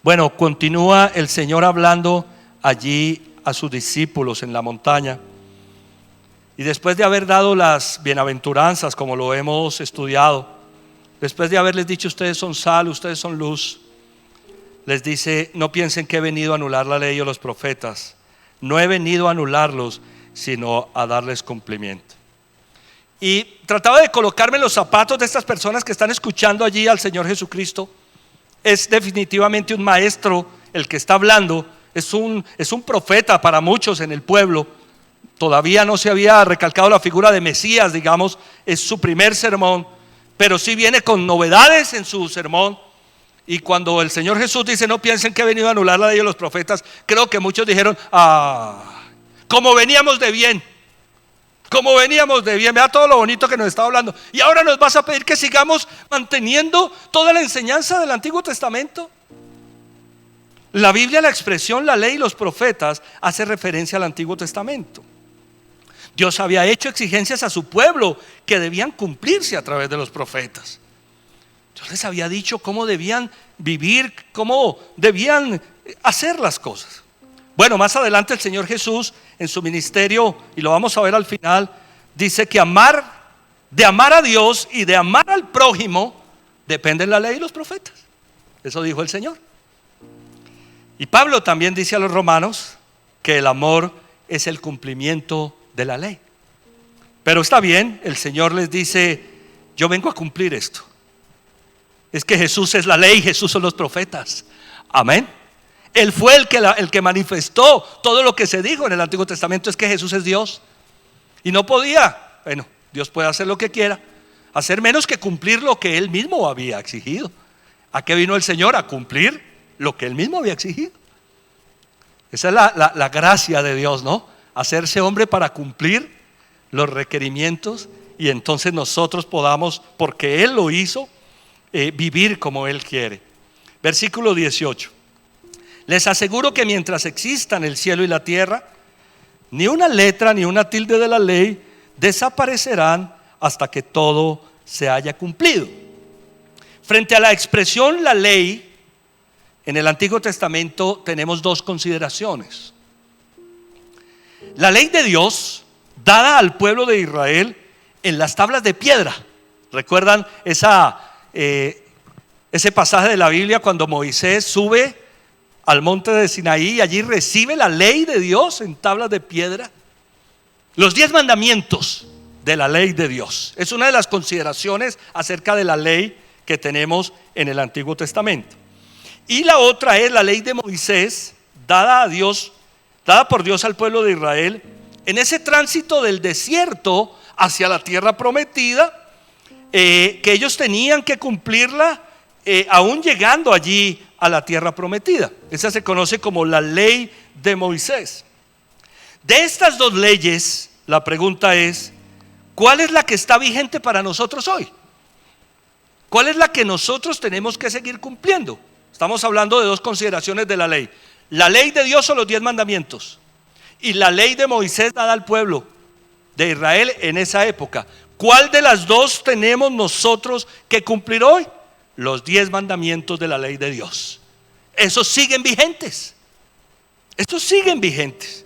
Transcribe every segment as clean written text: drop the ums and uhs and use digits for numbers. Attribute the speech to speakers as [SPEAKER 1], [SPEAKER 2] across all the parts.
[SPEAKER 1] Bueno, continúa el Señor hablando allí a sus discípulos en la montaña. Y después de haber dado las bienaventuranzas, como lo hemos estudiado, después de haberles dicho ustedes son sal, ustedes son luz, les dice: no piensen que he venido a anular la ley o los profetas. No he venido a anularlos, sino a darles cumplimiento. Y trataba de colocarme en los zapatos de estas personas que están escuchando allí al Señor Jesucristo. Es definitivamente un maestro el que está hablando. Es un profeta para muchos en el pueblo. Todavía no se había recalcado la figura de Mesías, digamos. Es su primer sermón, pero sí viene con novedades en su sermón. Y cuando el Señor Jesús dice: no piensen que he venido a anular la ley de los profetas, creo que muchos dijeron: como veníamos de bien, como veníamos de bien, vea todo lo bonito que nos está hablando, y ahora nos vas a pedir que sigamos manteniendo toda la enseñanza del Antiguo Testamento. La Biblia, la expresión la ley y los profetas hace referencia al Antiguo Testamento. Dios había hecho exigencias a su pueblo que debían cumplirse a través de los profetas. Dios les había dicho cómo debían vivir, cómo debían hacer las cosas. Bueno, más adelante el Señor Jesús en su ministerio, y lo vamos a ver al final, dice que de amar a Dios y de amar al prójimo dependen la ley y los profetas. Eso dijo el Señor. Y Pablo también dice a los romanos que el amor es el cumplimiento de la ley. Pero está bien, el Señor les dice: yo vengo a cumplir esto. Es que Jesús es la ley, Jesús son los profetas. Amén. Él fue el que manifestó todo lo que se dijo en el Antiguo Testamento. Es que Jesús es Dios. Y no podía, bueno, Dios puede hacer lo que quiera, hacer menos que cumplir lo que Él mismo había exigido. ¿A qué vino el Señor? A cumplir lo que Él mismo había exigido. Esa es la gracia de Dios, ¿no? Hacerse hombre para cumplir los requerimientos, y entonces nosotros podamos, porque Él lo hizo, vivir como Él quiere. Versículo 18. Les aseguro que mientras existan el cielo y la tierra, ni una letra ni una tilde de la ley desaparecerán hasta que todo se haya cumplido. Frente a la expresión la ley, en el Antiguo Testamento tenemos dos consideraciones. La ley de Dios dada al pueblo de Israel en las tablas de piedra. ¿Recuerdan ese pasaje de la Biblia cuando Moisés sube al monte de Sinaí y allí recibe la ley de Dios en tablas de piedra? Los 10 mandamientos de la ley de Dios es una de las consideraciones acerca de la ley que tenemos en el Antiguo Testamento. Y la otra es la ley de Moisés, dada por Dios al pueblo de Israel en ese tránsito del desierto hacia la tierra prometida, que ellos tenían que cumplirla aún llegando allí a la tierra prometida. Esa se conoce como la ley de Moisés. De estas dos leyes, la pregunta es: ¿cuál es la que está vigente para nosotros hoy? ¿Cuál es la que nosotros tenemos que seguir cumpliendo? Estamos hablando de dos consideraciones de la ley: la ley de Dios o los 10 mandamientos, y la ley de Moisés dada al pueblo de Israel en esa época. ¿Cuál de las dos tenemos nosotros que cumplir hoy? Los 10 mandamientos de la ley de Dios. Esos siguen vigentes. Estos siguen vigentes.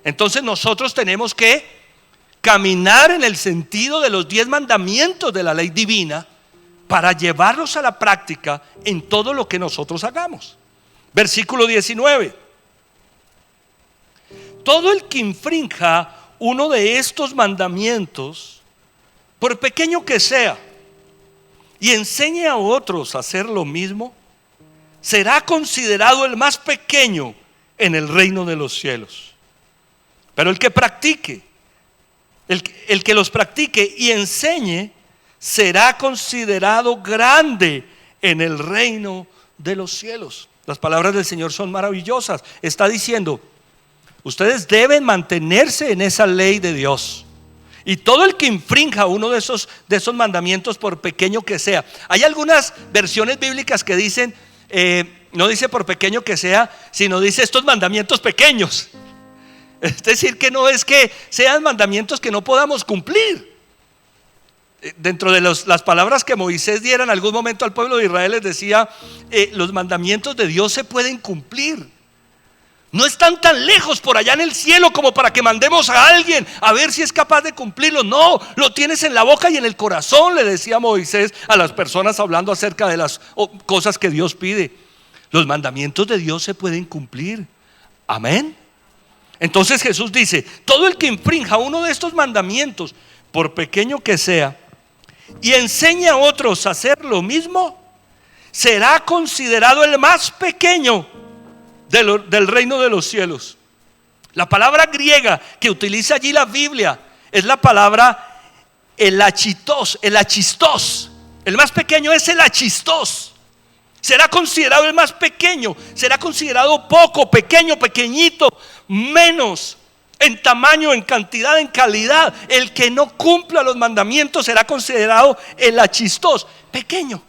[SPEAKER 1] Entonces nosotros tenemos que caminar en el sentido de los 10 mandamientos de la ley divina para llevarlos a la práctica en todo lo que nosotros hagamos. Versículo 19. Todo el que infrinja uno de estos mandamientos, por pequeño que sea, y enseñe a otros a hacer lo mismo, será considerado el más pequeño en el reino de los cielos. Pero el que practique, el que los practique y enseñe, será considerado grande en el reino de los cielos. Las palabras del Señor son maravillosas. Está diciendo: ustedes deben mantenerse en esa ley de Dios. Y todo el que infrinja uno de esos mandamientos, por pequeño que sea. Hay algunas versiones bíblicas que dicen, no dice por pequeño que sea, sino dice estos mandamientos pequeños. Es decir, que no es que sean mandamientos que no podamos cumplir. Dentro de las palabras que Moisés diera en algún momento al pueblo de Israel, les decía, los mandamientos de Dios se pueden cumplir. No están tan lejos por allá en el cielo como para que mandemos a alguien a ver si es capaz de cumplirlo. No, lo tienes en la boca y en el corazón, le decía Moisés a las personas hablando acerca de las cosas que Dios pide. Los mandamientos de Dios se pueden cumplir. Amén. Entonces Jesús dice, todo el que infrinja uno de estos mandamientos, por pequeño que sea, y enseña a otros a hacer lo mismo, será considerado el más pequeño del reino de los cielos. La palabra griega que utiliza allí la Biblia es la palabra el achistos. El más pequeño es el achistos. Será considerado el más pequeño, será considerado poco, pequeño, pequeñito, menos en tamaño, en cantidad, en calidad. El que no cumpla los mandamientos será considerado el achistos, pequeño.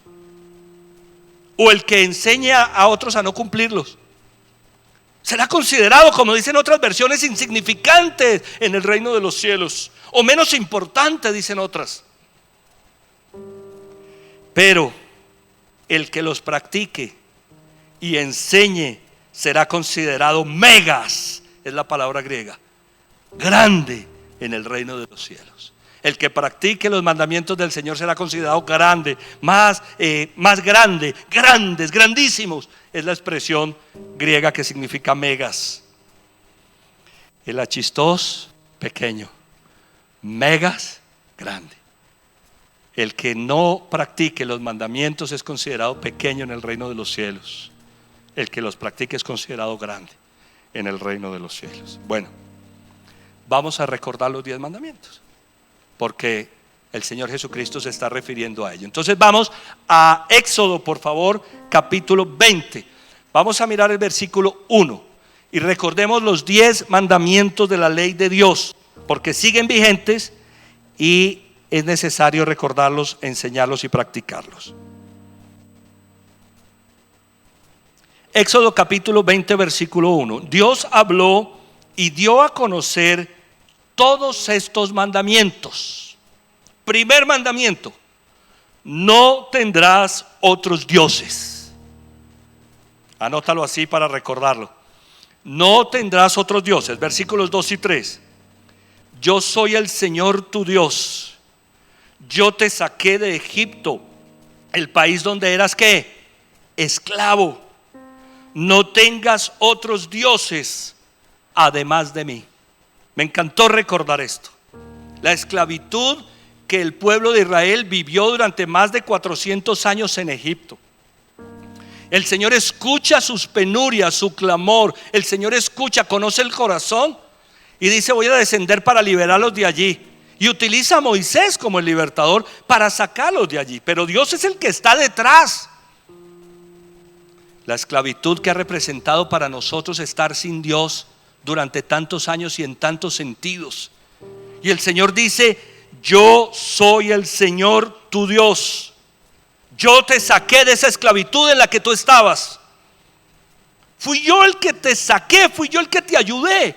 [SPEAKER 1] O el que enseña a otros a no cumplirlos será considerado, como dicen otras versiones, insignificante en el reino de los cielos, o menos importante, dicen otras. Pero el que los practique y enseñe será considerado megas, es la palabra griega, grande en el reino de los cielos. El que practique los mandamientos del Señor será considerado grande, más grande, grandes, grandísimos. Es la expresión griega que significa megas. El achistos, pequeño. Megas, grande. El que no practique los mandamientos es considerado pequeño en el reino de los cielos. El que los practique es considerado grande en el reino de los cielos. Bueno, vamos a recordar los 10 mandamientos, porque el Señor Jesucristo se está refiriendo a ello. Entonces vamos a Éxodo, por favor, capítulo 20. Vamos a mirar el versículo 1 y recordemos los 10 mandamientos de la ley de Dios, porque siguen vigentes y es necesario recordarlos, enseñarlos y practicarlos. Éxodo capítulo 20, versículo 1. Dios habló y dio a conocer todos estos mandamientos. Primer mandamiento: no tendrás otros dioses. Anótalo así para recordarlo. No tendrás otros dioses. Versículos 2 y 3. Yo soy el Señor tu Dios. Yo te saqué de Egipto, el país donde eras ¿qué? Esclavo. No tengas otros dioses además de mí. Me encantó recordar esto. La esclavitud que el pueblo de Israel vivió durante más de 400 años en Egipto. El Señor escucha sus penurias, su clamor. El Señor escucha, conoce el corazón y dice: voy a descender para liberarlos de allí. Y utiliza a Moisés como el libertador para sacarlos de allí. Pero Dios es el que está detrás. La esclavitud que ha representado para nosotros estar sin Dios durante tantos años y en tantos sentidos. Y el Señor dice: yo soy el Señor tu Dios. Yo te saqué de esa esclavitud en la que tú estabas. Fui yo el que te saqué, fui yo el que te ayudé.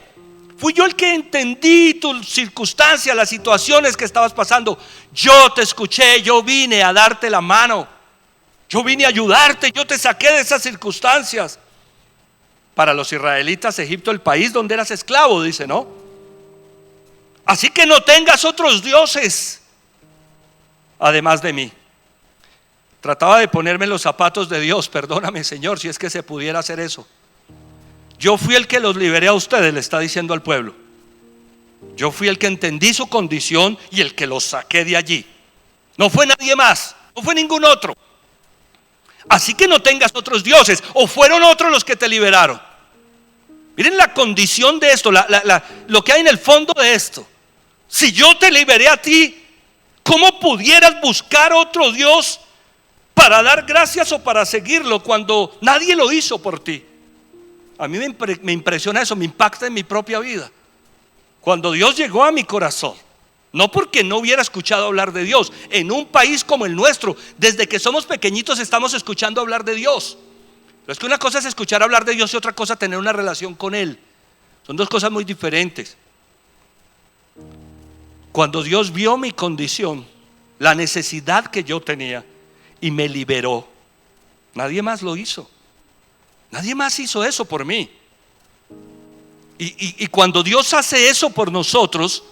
[SPEAKER 1] Fui yo el que entendí tus circunstancias, las situaciones que estabas pasando. Yo te escuché, yo vine a darte la mano. Yo vine a ayudarte, yo te saqué de esas circunstancias. Para los israelitas, Egipto, el país donde eras esclavo, dice, ¿no? Así que no tengas otros dioses además de mí. Trataba de ponerme en los zapatos de Dios. Perdóname, Señor, si es que se pudiera hacer eso. Yo fui el que los liberé a ustedes, le está diciendo al pueblo. Yo fui el que entendí su condición y el que los saqué de allí. No fue nadie más, no fue ningún otro. Así que no tengas otros dioses. O fueron otros los que te liberaron. Miren la condición de esto, lo que hay en el fondo de esto. Si yo te liberé a ti, ¿cómo pudieras buscar otro Dios para dar gracias o para seguirlo cuando nadie lo hizo por ti? A mí me impresiona eso, me impacta en mi propia vida. Cuando Dios llegó a mi corazón, no porque no hubiera escuchado hablar de Dios. En un país como el nuestro, desde que somos pequeñitos estamos escuchando hablar de Dios. Pero es que una cosa es escuchar hablar de Dios y otra cosa tener una relación con Él. Son dos cosas muy diferentes. Cuando Dios vio mi condición, la necesidad que yo tenía y me liberó. Nadie más lo hizo. Nadie más hizo eso por mí. Y cuando Dios hace eso por nosotros,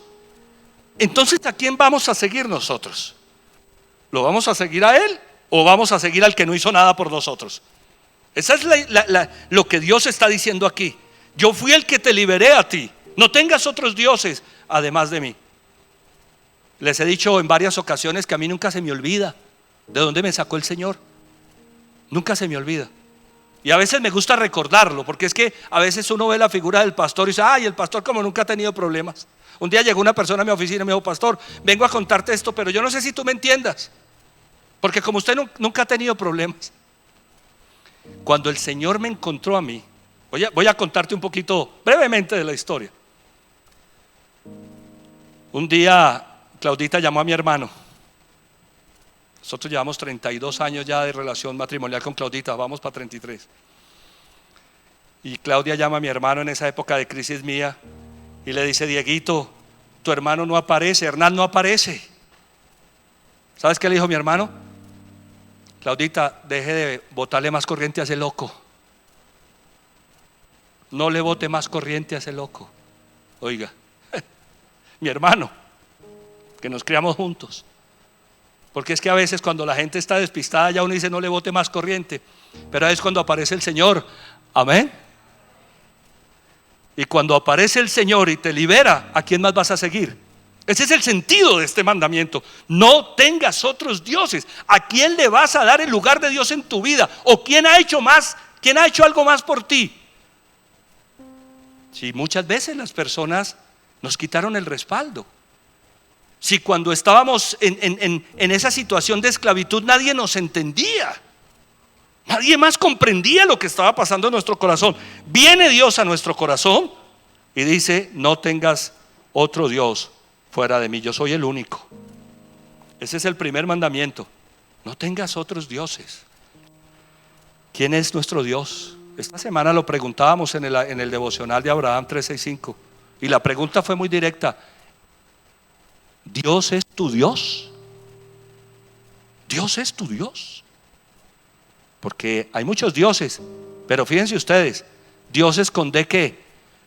[SPEAKER 1] entonces ¿a quién vamos a seguir nosotros? ¿Lo vamos a seguir a Él o vamos a seguir al que no hizo nada por nosotros? Esa es lo que Dios está diciendo aquí. Yo fui el que te liberé a ti. No tengas otros dioses además de mí. Les he dicho en varias ocasiones que a mí nunca se me olvida de dónde me sacó el Señor. Nunca se me olvida. Y a veces me gusta recordarlo, porque es que a veces uno ve la figura del pastor y dice: ay, el pastor como nunca ha tenido problemas. Un día llegó una persona a mi oficina y me dijo: pastor, vengo a contarte esto, pero yo no sé si tú me entiendas, porque como usted nunca ha tenido problemas. Cuando el Señor me encontró a mí, voy a contarte un poquito brevemente de la historia. Un día Claudita llamó a mi hermano. Nosotros llevamos 32 años ya de relación matrimonial con Claudita, vamos para 33. Y Claudia llama a mi hermano en esa época de crisis mía y le dice: Dieguito, tu hermano no aparece, Hernán no aparece. ¿Sabes qué le dijo mi hermano? Claudita, deje de botarle más corriente a ese loco. No le bote más corriente a ese loco. Oiga, mi hermano, que nos criamos juntos. Porque es que a veces cuando la gente está despistada ya uno dice: no le bote más corriente. Pero es cuando aparece el Señor. Amén. Y cuando aparece el Señor y te libera, ¿a quién más vas a seguir? Ese es el sentido de este mandamiento. No tengas otros dioses. ¿A quién le vas a dar el lugar de Dios en tu vida? ¿O quién ha hecho más? ¿Quién ha hecho algo más por ti? Si muchas veces las personas nos quitaron el respaldo. Si cuando estábamos en esa situación de esclavitud nadie nos entendía, nadie más comprendía lo que estaba pasando en nuestro corazón. Viene Dios a nuestro corazón y dice: no tengas otro Dios fuera de mí, yo soy el único. Ese es el primer mandamiento. No tengas otros dioses. ¿Quién es nuestro Dios? Esta semana lo preguntábamos en el devocional de Abraham 365 y la pregunta fue muy directa: ¿Dios es tu Dios? ¿Dios es tu Dios? Porque hay muchos dioses, pero fíjense ustedes, dioses con D, ¿qué?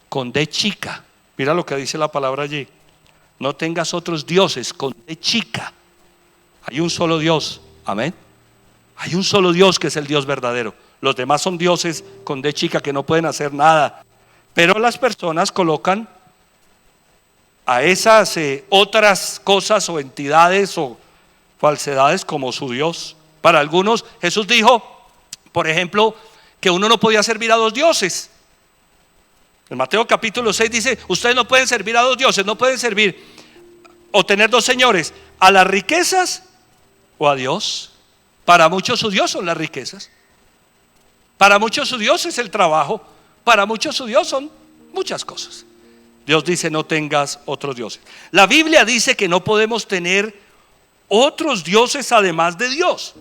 [SPEAKER 1] Con D chica. Mira lo que dice la palabra allí: no tengas otros dioses con D chica. Hay un solo Dios, amén. Hay un solo Dios que es el Dios verdadero. Los demás son dioses con D chica que no pueden hacer nada. Pero las personas colocan a esas otras cosas o entidades o falsedades como su Dios. Para algunos Jesús dijo, por ejemplo, que uno no podía servir a dos dioses. En Mateo capítulo 6 dice: ustedes no pueden servir a dos dioses, no pueden servir o tener dos señores, a las riquezas o a Dios. Para muchos su Dios son las riquezas, para muchos su Dios es el trabajo, para muchos su Dios son muchas cosas. Dios dice: no tengas otros dioses. La Biblia dice que no podemos tener otros dioses además de Dios.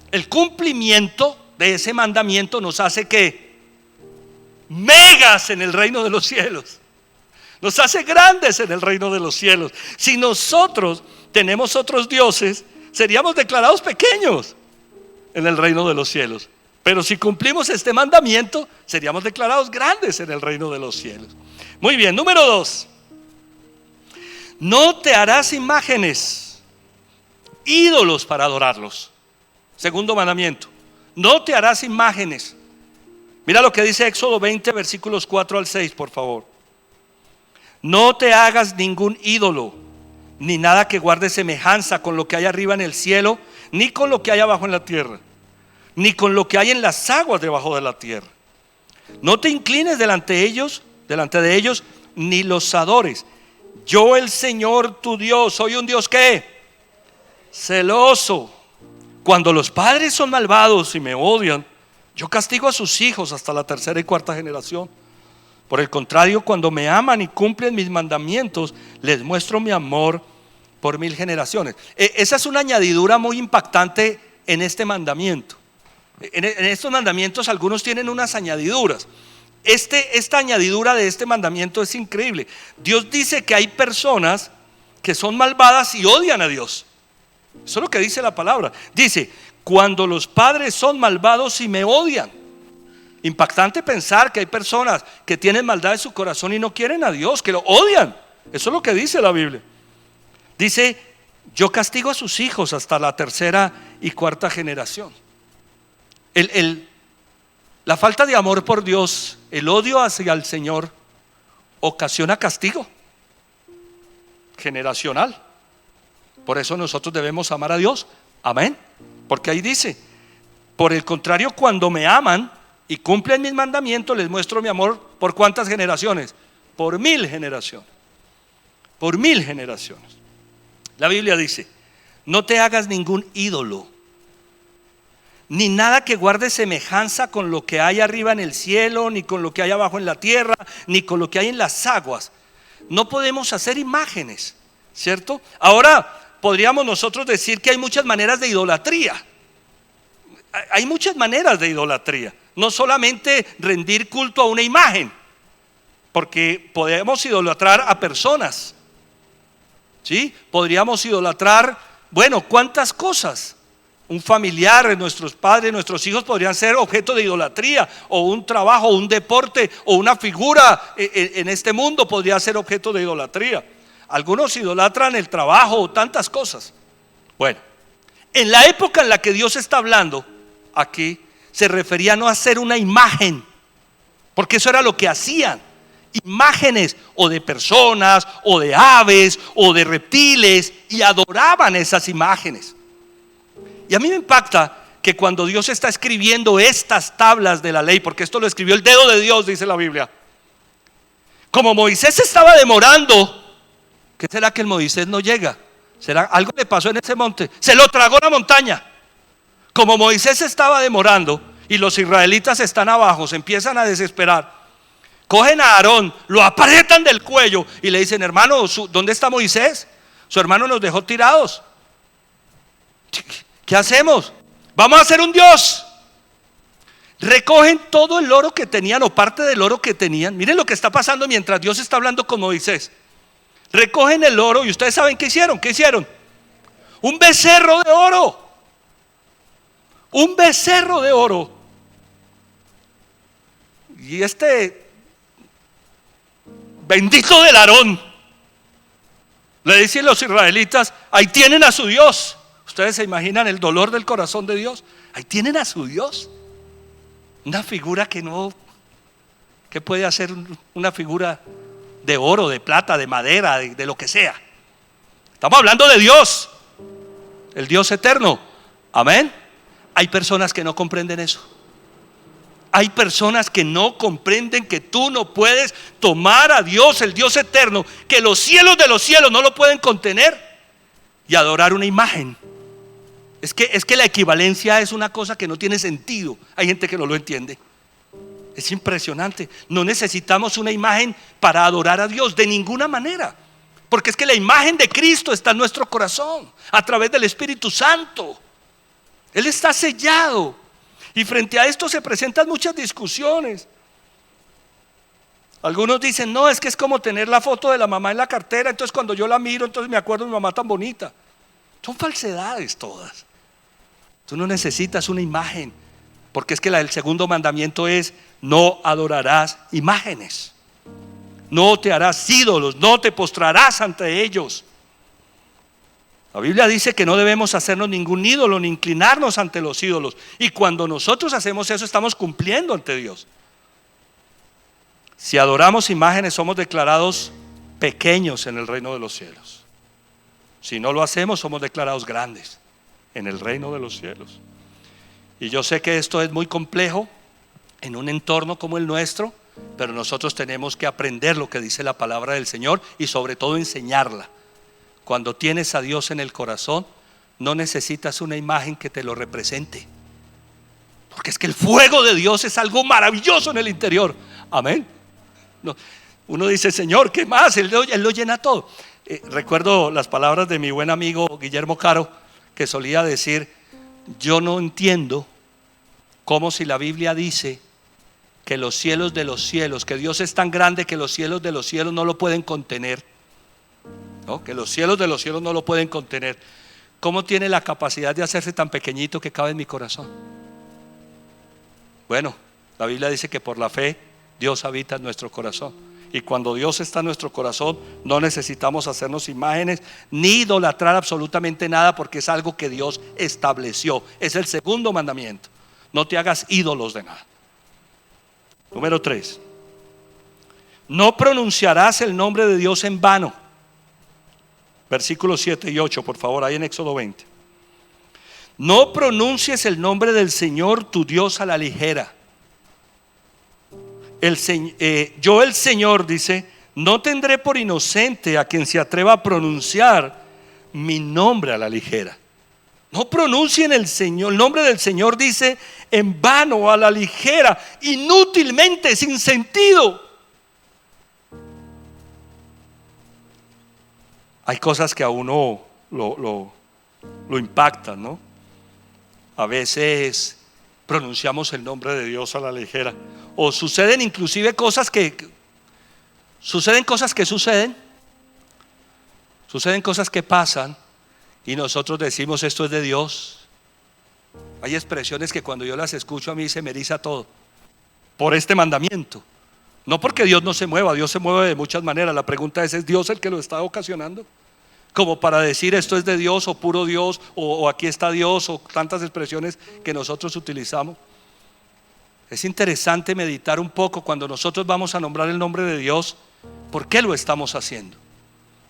[SPEAKER 1] El cumplimiento de ese mandamiento nos hace que megas en el reino de los cielos, nos hace grandes en el reino de los cielos. Si nosotros tenemos otros dioses, seríamos declarados pequeños en el reino de los cielos. Pero si cumplimos este mandamiento, seríamos declarados grandes en el reino de los cielos. Muy bien, número 2. No te harás imágenes, ídolos para adorarlos. Segundo mandamiento: no te harás imágenes. Mira lo que dice Éxodo 20 versículos 4 al 6, por favor. No te hagas ningún ídolo, ni nada que guarde semejanza con lo que hay arriba en el cielo, ni con lo que hay abajo en la tierra, ni con lo que hay en las aguas debajo de la tierra. No te inclines delante de ellos, ni los adores. Yo, el Señor tu Dios, soy un Dios ¿qué? Celoso. Cuando los padres son malvados y me odian, yo castigo a sus hijos hasta la tercera y cuarta generación. Por el contrario, cuando me aman y cumplen mis mandamientos, les muestro mi amor por 1000 generaciones. Esa es una añadidura muy impactante en este mandamiento. En estos mandamientos algunos tienen unas añadiduras. Esta añadidura de este mandamiento es increíble. Dios dice que hay personas que son malvadas y odian a Dios. Eso es lo que dice la palabra. Dice, cuando los padres son malvados y me odian. Impactante pensar que hay personas que tienen maldad en su corazón y no quieren a Dios, que lo odian. Eso es lo que dice la Biblia. Dice, yo castigo a sus hijos hasta la tercera y cuarta generación. La falta de amor por Dios, el odio hacia el Señor, ocasiona castigo generacional. Por eso nosotros debemos amar a Dios. Amén. Porque ahí dice, por el contrario, cuando me aman y cumplen mis mandamientos, les muestro mi amor. ¿Por cuántas generaciones? Por 1000 generaciones. Por 1000 generaciones. La Biblia dice, no te hagas ningún ídolo, ni nada que guarde semejanza con lo que hay arriba en el cielo, ni con lo que hay abajo en la tierra, ni con lo que hay en las aguas. No podemos hacer imágenes, ¿cierto? Ahora podríamos nosotros decir que hay muchas maneras de idolatría. Hay muchas maneras de idolatría. No solamente rendir culto a una imagen, porque podemos idolatrar a personas, ¿sí? Podríamos idolatrar, bueno, ¿cuántas cosas? Un familiar, nuestros padres, nuestros hijos podrían ser objeto de idolatría, o un trabajo, o un deporte, o una figura en este mundo podría ser objeto de idolatría. Algunos idolatran el trabajo o tantas cosas. Bueno, en la época en la que Dios está hablando aquí, se refería no a hacer una imagen, porque eso era lo que hacían. Imágenes o de personas, o de aves, o de reptiles, y adoraban esas imágenes. Y a mí me impacta que cuando Dios está escribiendo estas tablas de la ley, porque esto lo escribió el dedo de Dios, dice la Biblia, como Moisés estaba demorando, ¿qué será que el Moisés no llega? ¿Será algo le pasó en ese monte? Se lo tragó la montaña. Como Moisés estaba demorando y los israelitas están abajo, se empiezan a desesperar, cogen a Aarón, lo aprietan del cuello y le dicen, hermano, ¿dónde está Moisés? Su hermano nos dejó tirados. ¿Qué hacemos? Vamos a hacer un Dios. Recogen todo el oro que tenían, o parte del oro que tenían. Miren lo que está pasando mientras Dios está hablando con Moisés. Recogen el oro y ustedes saben qué hicieron. ¿Qué hicieron? Un becerro de oro. Un becerro de oro. Y este bendito del Aarón le dicen los israelitas, ahí tienen a su Dios. Ustedes se imaginan el dolor del corazón de Dios. Ahí tienen a su Dios. Una figura que puede hacer una figura de oro, de plata, de madera, de lo que sea. Estamos hablando de Dios, el Dios eterno. Amén. Hay personas que no comprenden eso. Hay personas que no comprenden que tú no puedes tomar a Dios, el Dios eterno, que los cielos de los cielos no lo pueden contener, y adorar una imagen. Es que la equivalencia es una cosa que no tiene sentido. Hay gente que no lo entiende. Es impresionante. No necesitamos una imagen para adorar a Dios de ninguna manera, porque es que la imagen de Cristo está en nuestro corazón a través del Espíritu Santo. Él está sellado. Y frente a esto se presentan muchas discusiones. Algunos dicen, no, es que es como tener la foto de la mamá en la cartera, entonces cuando yo la miro, entonces me acuerdo de mi mamá tan bonita. Son falsedades todas. Tú no necesitas una imagen, porque es que el segundo mandamiento es, no adorarás imágenes, no te harás ídolos, no te postrarás ante ellos. La Biblia dice que no debemos hacernos ningún ídolo ni inclinarnos ante los ídolos, y cuando nosotros hacemos eso estamos cumpliendo ante Dios. Si adoramos imágenes somos declarados pequeños en el reino de los cielos. Si no lo hacemos somos declarados grandes en el reino de los cielos. Y yo sé que esto es muy complejo en un entorno como el nuestro, pero nosotros tenemos que aprender lo que dice la palabra del Señor y sobre todo enseñarla. Cuando tienes a Dios en el corazón, no necesitas una imagen que te lo represente, porque es que el fuego de Dios es algo maravilloso en el interior. Amén. No, uno dice, Señor, ¿qué más? Él lo llena todo. Recuerdo las palabras de mi buen amigo Guillermo Caro, que solía decir, yo no entiendo cómo, si la Biblia dice que los cielos de los cielos, que Dios es tan grande que los cielos de los cielos no lo pueden contener, ¿no? Que los cielos de los cielos no lo pueden contener, ¿cómo tiene la capacidad de hacerse tan pequeñito que cabe en mi corazón? Bueno, la Biblia dice que por la fe Dios habita en nuestro corazón. Y cuando Dios está en nuestro corazón, no necesitamos hacernos imágenes ni idolatrar absolutamente nada, porque es algo que Dios estableció. Es el segundo mandamiento: no te hagas ídolos de nada. Número 3: no pronunciarás el nombre de Dios en vano. Versículos 7 y 8, por favor, ahí en Éxodo 20. No pronuncies el nombre del Señor tu Dios a la ligera. Yo el Señor, dice, no tendré por inocente a quien se atreva a pronunciar mi nombre a la ligera. No pronuncien el nombre del Señor, dice, en vano, a la ligera, inútilmente, sin sentido. Hay cosas que a uno lo impactan, ¿no? A veces pronunciamos el nombre de Dios a la ligera, o suceden inclusive cosas que suceden cosas que pasan y nosotros decimos: esto es de Dios. Hay expresiones que cuando yo las escucho a mí se me eriza todo por este mandamiento. No porque Dios no se mueva, Dios se mueve de muchas maneras. La pregunta ¿es Dios el que lo está ocasionando? Como para decir esto es de Dios, o puro Dios, o aquí está Dios, o tantas expresiones que nosotros utilizamos. Es interesante meditar un poco cuando nosotros vamos a nombrar el nombre de Dios, ¿por qué lo estamos haciendo?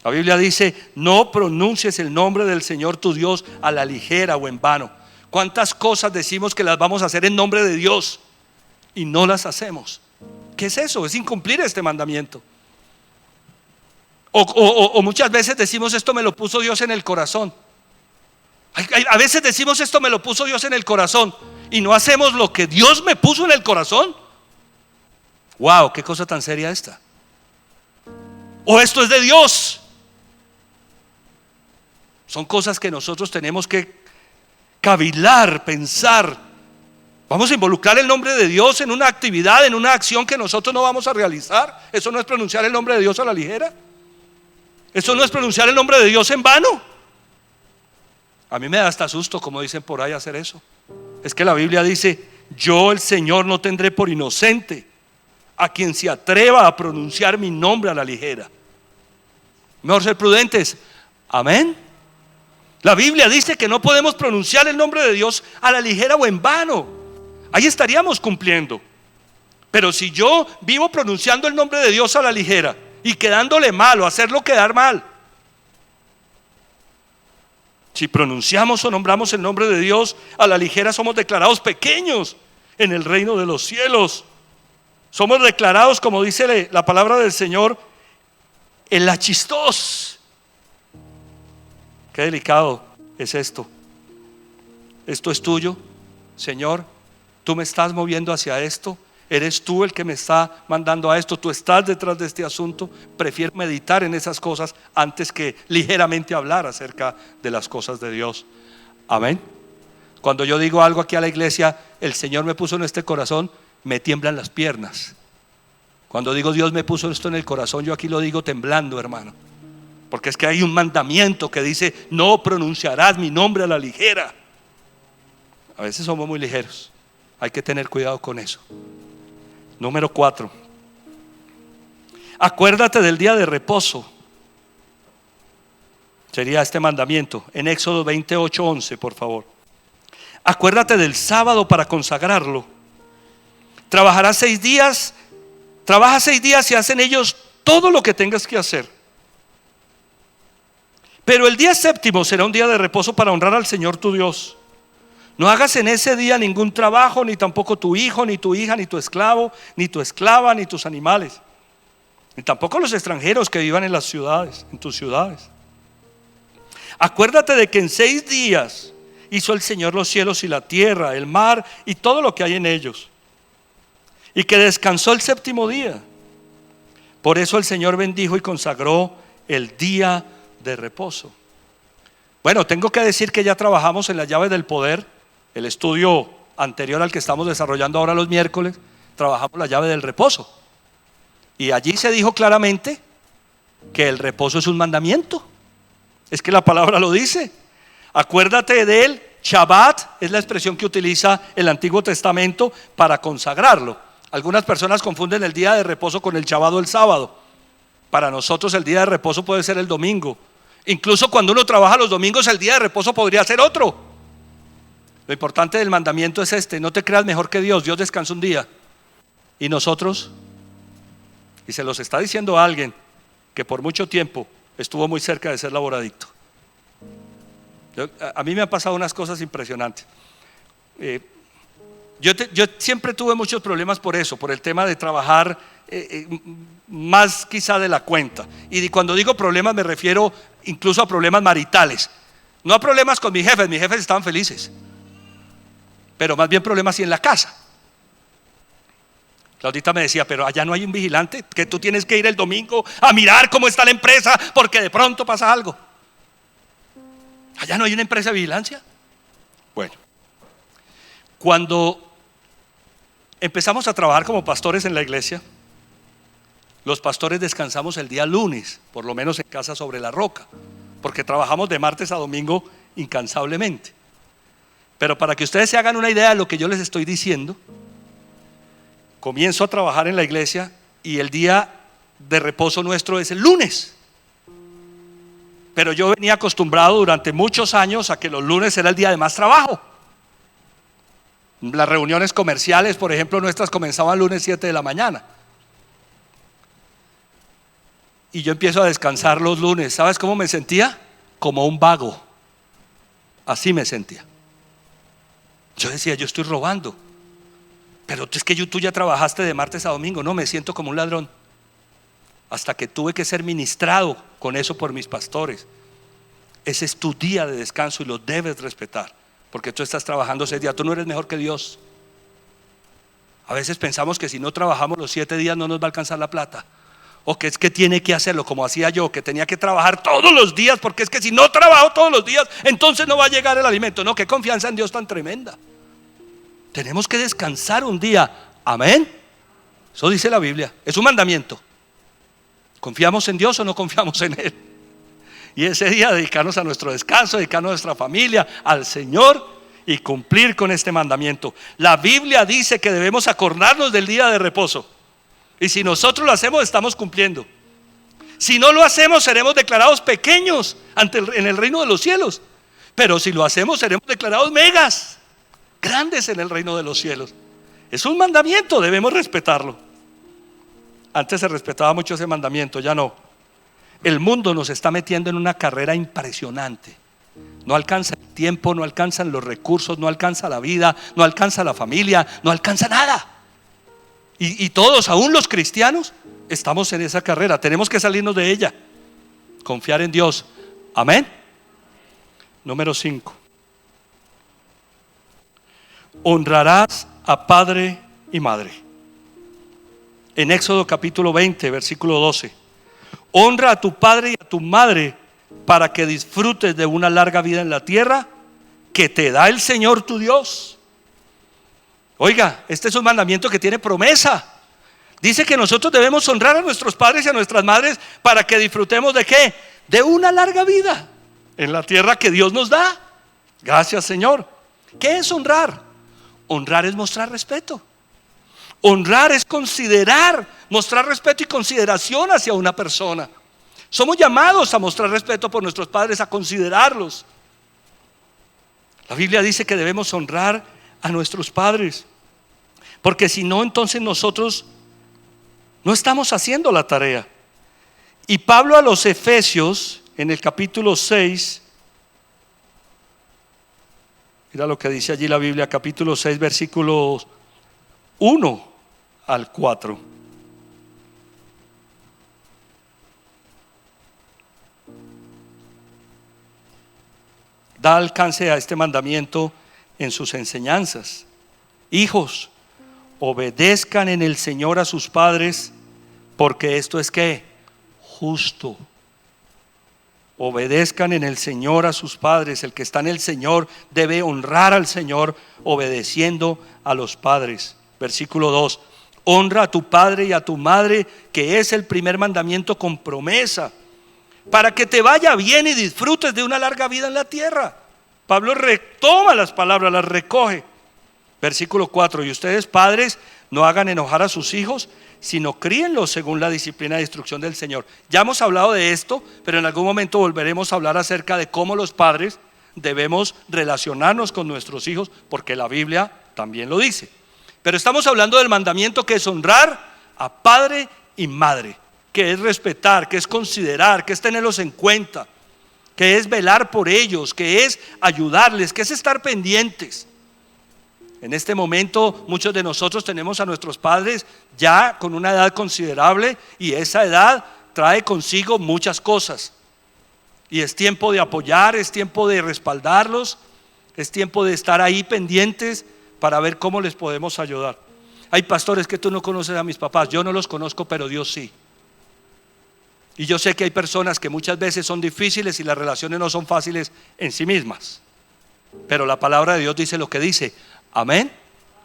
[SPEAKER 1] La Biblia dice: no pronuncies el nombre del Señor tu Dios a la ligera o en vano. ¿Cuántas cosas decimos que las vamos a hacer en nombre de Dios y no las hacemos? ¿Qué es eso? Es incumplir este mandamiento. O muchas veces decimos: esto me lo puso Dios en el corazón. A veces decimos: esto me lo puso Dios en el corazón, y no hacemos lo que Dios me puso en el corazón. Wow, qué cosa tan seria esta. O esto es de Dios. Son cosas que nosotros tenemos que cavilar, pensar. Vamos a involucrar el nombre de Dios en una actividad, en una acción que nosotros no vamos a realizar. Eso no es pronunciar el nombre de Dios a la ligera. Eso no es pronunciar el nombre de Dios en vano. A mí me da hasta susto, como dicen por ahí, hacer eso. Es que la Biblia dice: yo el Señor no tendré por inocente a quien se atreva a pronunciar mi nombre a la ligera. Mejor ser prudentes. Amén. La Biblia dice que no podemos pronunciar el nombre de Dios a la ligera o en vano. Ahí estaríamos cumpliendo. Pero si yo vivo pronunciando el nombre de Dios a la ligera y quedándole mal o hacerlo quedar mal, si pronunciamos o nombramos el nombre de Dios a la ligera, somos declarados pequeños en el reino de los cielos. Somos declarados, como dice la palabra del Señor, en la chistos. Qué delicado es esto. Esto es tuyo, Señor. Tú me estás moviendo hacia esto. Eres tú el que me está mandando a esto. Tú estás detrás de este asunto. Prefiero meditar en esas cosas antes que ligeramente hablar acerca de las cosas de Dios. Amén. Cuando yo digo algo aquí a la iglesia: el Señor me puso en este corazón, me tiemblan las piernas. Cuando digo Dios me puso esto en el corazón, yo aquí lo digo temblando, hermano. Porque es que hay un mandamiento que dice: no pronunciarás mi nombre a la ligera. A veces somos muy ligeros. Hay que tener cuidado con eso. Número 4: acuérdate del día de reposo. Sería este mandamiento en Éxodo 28:11, por favor. Acuérdate del sábado para consagrarlo. Trabaja 6 días y haz en ellos todo lo que tengas que hacer. Pero el día séptimo será un día de reposo para honrar al Señor tu Dios. No hagas en ese día ningún trabajo, ni tampoco tu hijo, ni tu hija, ni tu esclavo, ni tu esclava, ni tus animales, ni tampoco los extranjeros que vivan en las ciudades, en tus ciudades. Acuérdate de que en 6 días hizo el Señor los cielos y la tierra, el mar y todo lo que hay en ellos, y que descansó el séptimo día. Por eso el Señor bendijo y consagró el día de reposo. Bueno, tengo que decir que ya trabajamos en las llaves del poder. El estudio anterior al que estamos desarrollando ahora los miércoles, trabajamos la llave del reposo. Y allí se dijo claramente que el reposo es un mandamiento. Es que la palabra lo dice. Acuérdate del Shabbat, es la expresión que utiliza el Antiguo Testamento para consagrarlo. Algunas personas confunden el día de reposo con el Shabbat o el sábado. Para nosotros el día de reposo puede ser el domingo. Incluso cuando uno trabaja los domingos, el día de reposo podría ser otro. Lo importante del mandamiento es este: no te creas mejor que Dios. Dios descansa un día. ¿Y nosotros? Y se los está diciendo a alguien que por mucho tiempo estuvo muy cerca de ser laboradicto. A mí me han pasado unas cosas impresionantes. Yo siempre tuve muchos problemas por eso, por el tema de trabajar más quizá de la cuenta. Y cuando digo problemas me refiero incluso a problemas maritales. No a problemas con mis jefes estaban felices, pero más bien problemas en la casa. Claudita me decía: pero allá no hay un vigilante, que tú tienes que ir el domingo a mirar cómo está la empresa porque de pronto pasa algo. Allá no hay una empresa de vigilancia. Bueno, cuando empezamos a trabajar como pastores en la iglesia, los pastores descansamos el día lunes, por lo menos en Casa sobre la Roca, porque trabajamos de martes a domingo incansablemente. Pero para que ustedes se hagan una idea de lo que yo les estoy diciendo, comienzo a trabajar en la iglesia y el día de reposo nuestro es el lunes. Pero yo venía acostumbrado durante muchos años a que los lunes era el día de más trabajo. Las reuniones comerciales, por ejemplo, nuestras comenzaban lunes 7 de la mañana. Y yo empiezo a descansar los lunes. ¿Sabes cómo me sentía? Como un vago. Así me sentía. Yo decía: yo estoy robando. Pero es que tú ya trabajaste de martes a domingo. No, me siento como un ladrón. Hasta que tuve que ser ministrado con eso por mis pastores. Ese es tu día de descanso y lo debes respetar, porque tú estás trabajando 6 días. Tú no eres mejor que Dios. A veces pensamos que si no trabajamos los 7 días no nos va a alcanzar la plata, o que es que tiene que hacerlo como hacía yo, que tenía que trabajar todos los días, porque es que si no trabajo todos los días entonces no va a llegar el alimento. No, qué confianza en Dios tan tremenda. Tenemos que descansar un día. Amén. Eso dice la Biblia, es un mandamiento. ¿Confiamos en Dios o no confiamos en Él? Y ese día dedicarnos a nuestro descanso, dedicarnos a nuestra familia, al Señor, y cumplir con este mandamiento. La Biblia dice que debemos acordarnos del día de reposo, y si nosotros lo hacemos, estamos cumpliendo. Si no lo hacemos, seremos declarados pequeños en el reino de los cielos. Pero si lo hacemos, seremos declarados megas, grandes en el reino de los cielos. Es un mandamiento, debemos respetarlo. Antes se respetaba mucho ese mandamiento, ya no. El mundo nos está metiendo en una carrera impresionante. No alcanza el tiempo, no alcanzan los recursos, no alcanza la vida, no alcanza la familia, no alcanza nada. Y todos, aún los cristianos, estamos en esa carrera. Tenemos que salirnos de ella. Confiar en Dios. Amén. Número 5. Honrarás a padre y madre. En Éxodo capítulo 20, versículo 12. Honra a tu padre y a tu madre para que disfrutes de una larga vida en la tierra que te da el Señor tu Dios. Oiga, este es un mandamiento que tiene promesa. Dice que nosotros debemos honrar a nuestros padres y a nuestras madres para que disfrutemos ¿de qué? De una larga vida en la tierra que Dios nos da. Gracias, Señor. ¿Qué es honrar? Honrar es mostrar respeto. Honrar es considerar, mostrar respeto y consideración hacia una persona. Somos llamados a mostrar respeto por nuestros padres, a considerarlos. La Biblia dice que debemos honrar a nuestros padres, porque si no, entonces nosotros no estamos haciendo la tarea. Y Pablo a los Efesios, en el capítulo 6, mira lo que dice allí la Biblia, capítulo 6, versículos 1 al 4. Da alcance a este mandamiento en sus enseñanzas. Hijos, obedezcan en el Señor a sus padres, porque esto es ¿qué? Justo. Obedezcan en el Señor a sus padres. El que está en el Señor debe honrar al Señor obedeciendo a los padres. Versículo 2. Honra a tu padre y a tu madre, que es el primer mandamiento con promesa, para que te vaya bien y disfrutes de una larga vida en la tierra. Pablo retoma las palabras, las recoge. Versículo 4: y ustedes, padres, no hagan enojar a sus hijos, sino críenlos según la disciplina de instrucción del Señor. Ya hemos hablado de esto, pero en algún momento volveremos a hablar acerca de cómo los padres debemos relacionarnos con nuestros hijos, porque la Biblia también lo dice. Pero estamos hablando del mandamiento, que es honrar a padre y madre, que es respetar, que es considerar, que es tenerlos en cuenta, que es velar por ellos, que es ayudarles, que es estar pendientes. En este momento muchos de nosotros tenemos a nuestros padres ya con una edad considerable, y esa edad trae consigo muchas cosas, y es tiempo de apoyar, es tiempo de respaldarlos, es tiempo de estar ahí pendientes para ver cómo les podemos ayudar. Hay pastores que tú no conoces a mis papás, yo no los conozco, pero Dios sí. Y yo sé que hay personas que muchas veces son difíciles y las relaciones no son fáciles en sí mismas, pero la palabra de Dios dice lo que dice. Amén.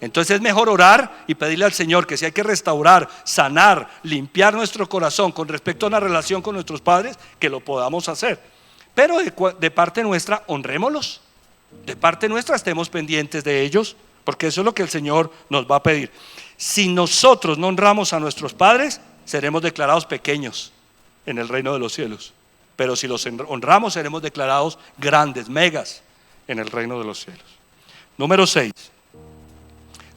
[SPEAKER 1] Entonces es mejor orar y pedirle al Señor que si hay que restaurar, sanar, limpiar nuestro corazón con respecto a una relación con nuestros padres, que lo podamos hacer. Pero de parte nuestra, honrémoslos. De parte nuestra, estemos pendientes de ellos, porque eso es lo que el Señor nos va a pedir. Si nosotros no honramos a nuestros padres, seremos declarados pequeños en el reino de los cielos. Pero si los honramos, seremos declarados grandes, megas en el reino de los cielos. Número 6.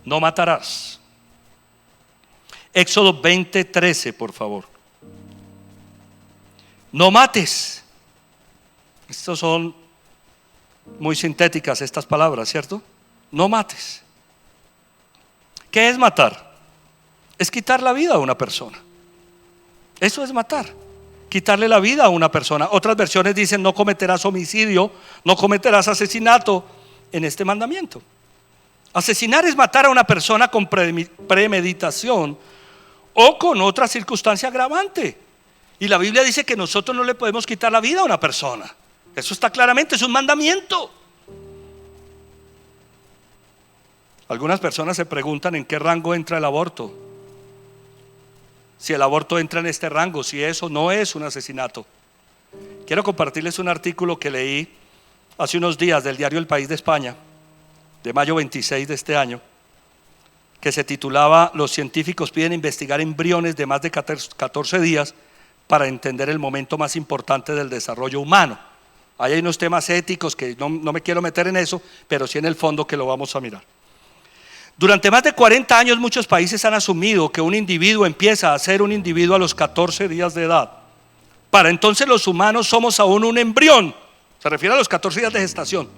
[SPEAKER 1] No matarás. Éxodo 20:13, por favor. No mates. Estas son muy sintéticas estas palabras, ¿cierto? No mates. ¿Qué es matar? Es quitar la vida a una persona. Eso es matar, quitarle la vida a una persona. Otras versiones dicen: no cometerás homicidio, no cometerás asesinato en este mandamiento. Asesinar es matar a una persona con premeditación o con otra circunstancia agravante. Y la Biblia dice que nosotros no le podemos quitar la vida a una persona. Eso está claramente, es un mandamiento. Algunas personas se preguntan en qué rango entra el aborto. Si el aborto entra en este rango, si eso no es un asesinato. Quiero compartirles un artículo que leí hace unos días del diario El País de España, de mayo 26 de este año, que se titulaba: los científicos piden investigar embriones de más de 14 días para entender el momento más importante del desarrollo humano. Ahí hay unos temas éticos que no me quiero meter en eso, pero sí en el fondo, que lo vamos a mirar. Durante más de 40 años muchos países han asumido que un individuo empieza a ser un individuo a los 14 días de edad. Para entonces los humanos somos aún un embrión. Se refiere a los 14 días de gestación.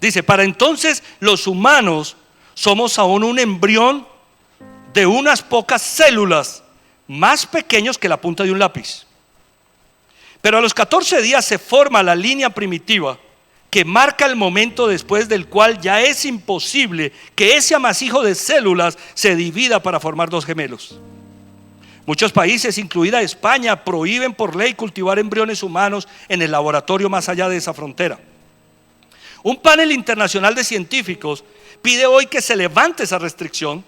[SPEAKER 1] Dice: para entonces los humanos somos aún un embrión de unas pocas células, más pequeños que la punta de un lápiz. Pero a los 14 días se forma la línea primitiva que marca el momento después del cual ya es imposible que ese amasijo de células se divida para formar dos gemelos. Muchos países, incluida España, prohíben por ley cultivar embriones humanos en el laboratorio más allá de esa frontera. Un panel internacional de científicos pide hoy que se levante esa restricción.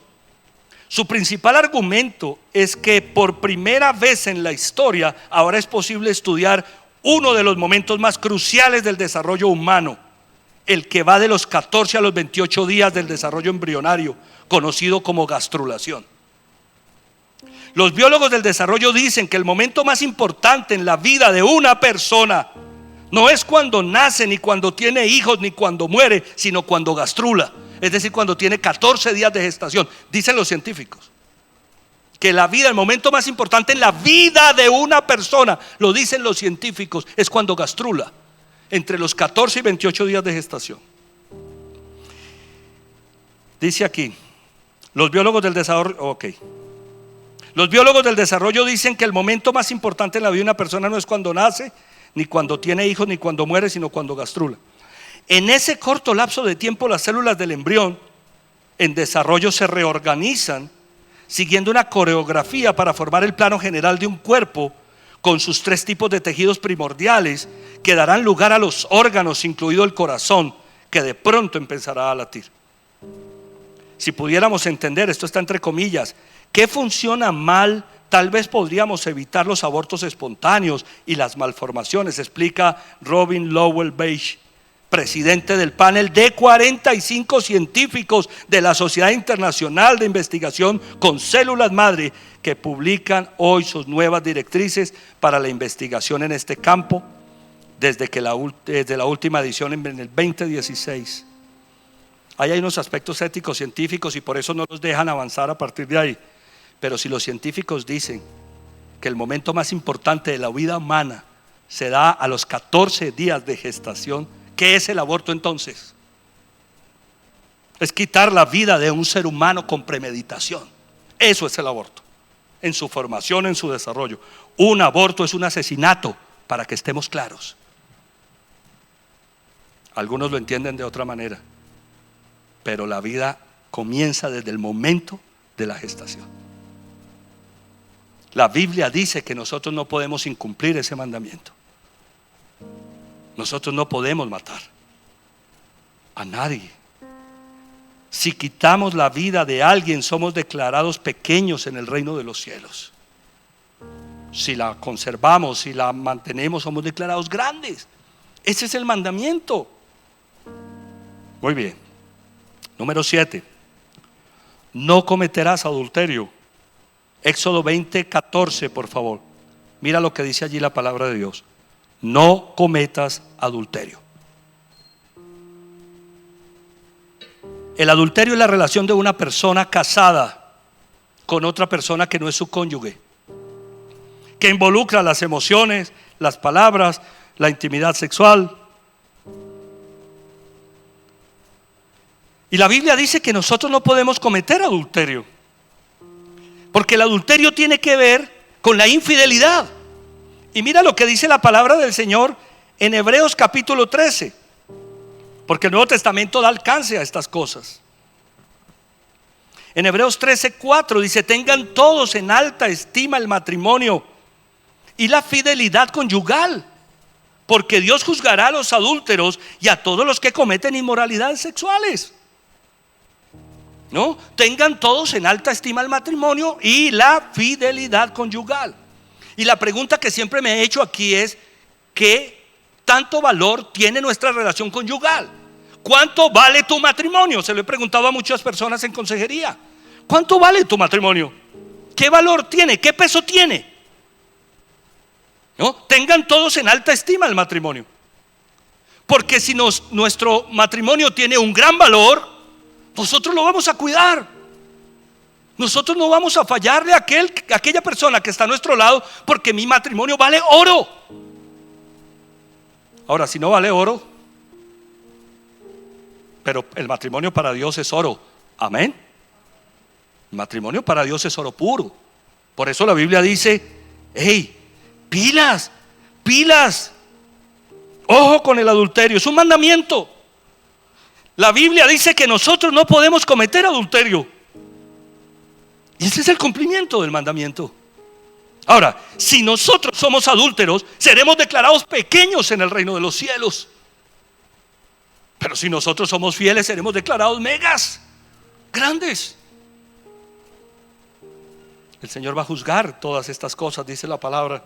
[SPEAKER 1] Su principal argumento es que por primera vez en la historia ahora es posible estudiar uno de los momentos más cruciales del desarrollo humano, el que va de los 14 a los 28 días del desarrollo embrionario, conocido como gastrulación. Los biólogos del desarrollo dicen que el momento más importante en la vida de una persona no es cuando nace, ni cuando tiene hijos, ni cuando muere, sino cuando gastrula, es decir, cuando tiene 14 días de gestación. Dicen los científicos que la vida, el momento más importante en la vida de una persona, lo dicen los científicos, es cuando gastrula, entre los 14 y 28 días de gestación. Dice aquí, los biólogos del desarrollo dicen que el momento más importante en la vida de una persona no es cuando nace, ni cuando tiene hijos, ni cuando muere, sino cuando gastrula. En ese corto lapso de tiempo, las células del embrión en desarrollo se reorganizan siguiendo una coreografía para formar el plano general de un cuerpo con sus 3 tipos de tejidos primordiales que darán lugar a los órganos, incluido el corazón, que de pronto empezará a latir. Si pudiéramos entender, esto está entre comillas, ¿qué funciona mal? Tal vez podríamos evitar los abortos espontáneos y las malformaciones, explica Robin Lowell Beige, presidente del panel de 45 científicos de la Sociedad Internacional de Investigación con Células Madre, que publican hoy sus nuevas directrices para la investigación en este campo desde la última edición en el 2016. Ahí hay unos aspectos éticos científicos y por eso no los dejan avanzar a partir de ahí. Pero si los científicos dicen que el momento más importante de la vida humana se da a los 14 días de gestación, ¿qué es el aborto entonces? Es quitar la vida de un ser humano con premeditación. Eso es el aborto, en su formación, en su desarrollo. Un aborto es un asesinato, para que estemos claros. Algunos lo entienden de otra manera, pero la vida comienza desde el momento de la gestación. La Biblia dice que nosotros no podemos incumplir ese mandamiento. Nosotros no podemos matar a nadie. Si quitamos la vida de alguien, somos declarados pequeños en el reino de los cielos. Si la conservamos, si la mantenemos, somos declarados grandes. Ese es el mandamiento. Muy bien. Número 7. No cometerás adulterio. Éxodo 20:14, por favor. Mira lo que dice allí la palabra de Dios. No cometas adulterio. El adulterio es la relación de una persona casada con otra persona que no es su cónyuge, que involucra las emociones, las palabras, la intimidad sexual. Y la Biblia dice que nosotros no podemos cometer adulterio, porque el adulterio tiene que ver con la infidelidad. Y mira lo que dice la palabra del Señor en Hebreos capítulo 13, porque el Nuevo Testamento da alcance a estas cosas. En Hebreos 13:4 dice: tengan todos en alta estima el matrimonio y la fidelidad conyugal, porque Dios juzgará a los adúlteros y a todos los que cometen inmoralidades sexuales. ¿No? Tengan todos en alta estima el matrimonio y la fidelidad conyugal. Y la pregunta que siempre me he hecho aquí es: ¿qué tanto valor tiene nuestra relación conyugal? ¿Cuánto vale tu matrimonio? Se lo he preguntado a muchas personas en consejería. ¿Cuánto vale tu matrimonio? ¿Qué valor tiene? ¿Qué peso tiene? ¿No? Tengan todos en alta estima el matrimonio, porque si nuestro matrimonio tiene un gran valor, nosotros lo vamos a cuidar. Nosotros no vamos a fallarle a aquella persona que está a nuestro lado, porque mi matrimonio vale oro. Ahora, si no vale oro, pero el matrimonio para Dios es oro. Amén. El matrimonio para Dios es oro puro. Por eso la Biblia dice: hey, pilas, pilas, ojo con el adulterio. Es un mandamiento. La Biblia dice que nosotros no podemos cometer adulterio, y ese es el cumplimiento del mandamiento. Ahora, si nosotros somos adúlteros, seremos declarados pequeños en el reino de los cielos. Pero si nosotros somos fieles, seremos declarados megas, grandes. El Señor va a juzgar todas estas cosas, dice la palabra.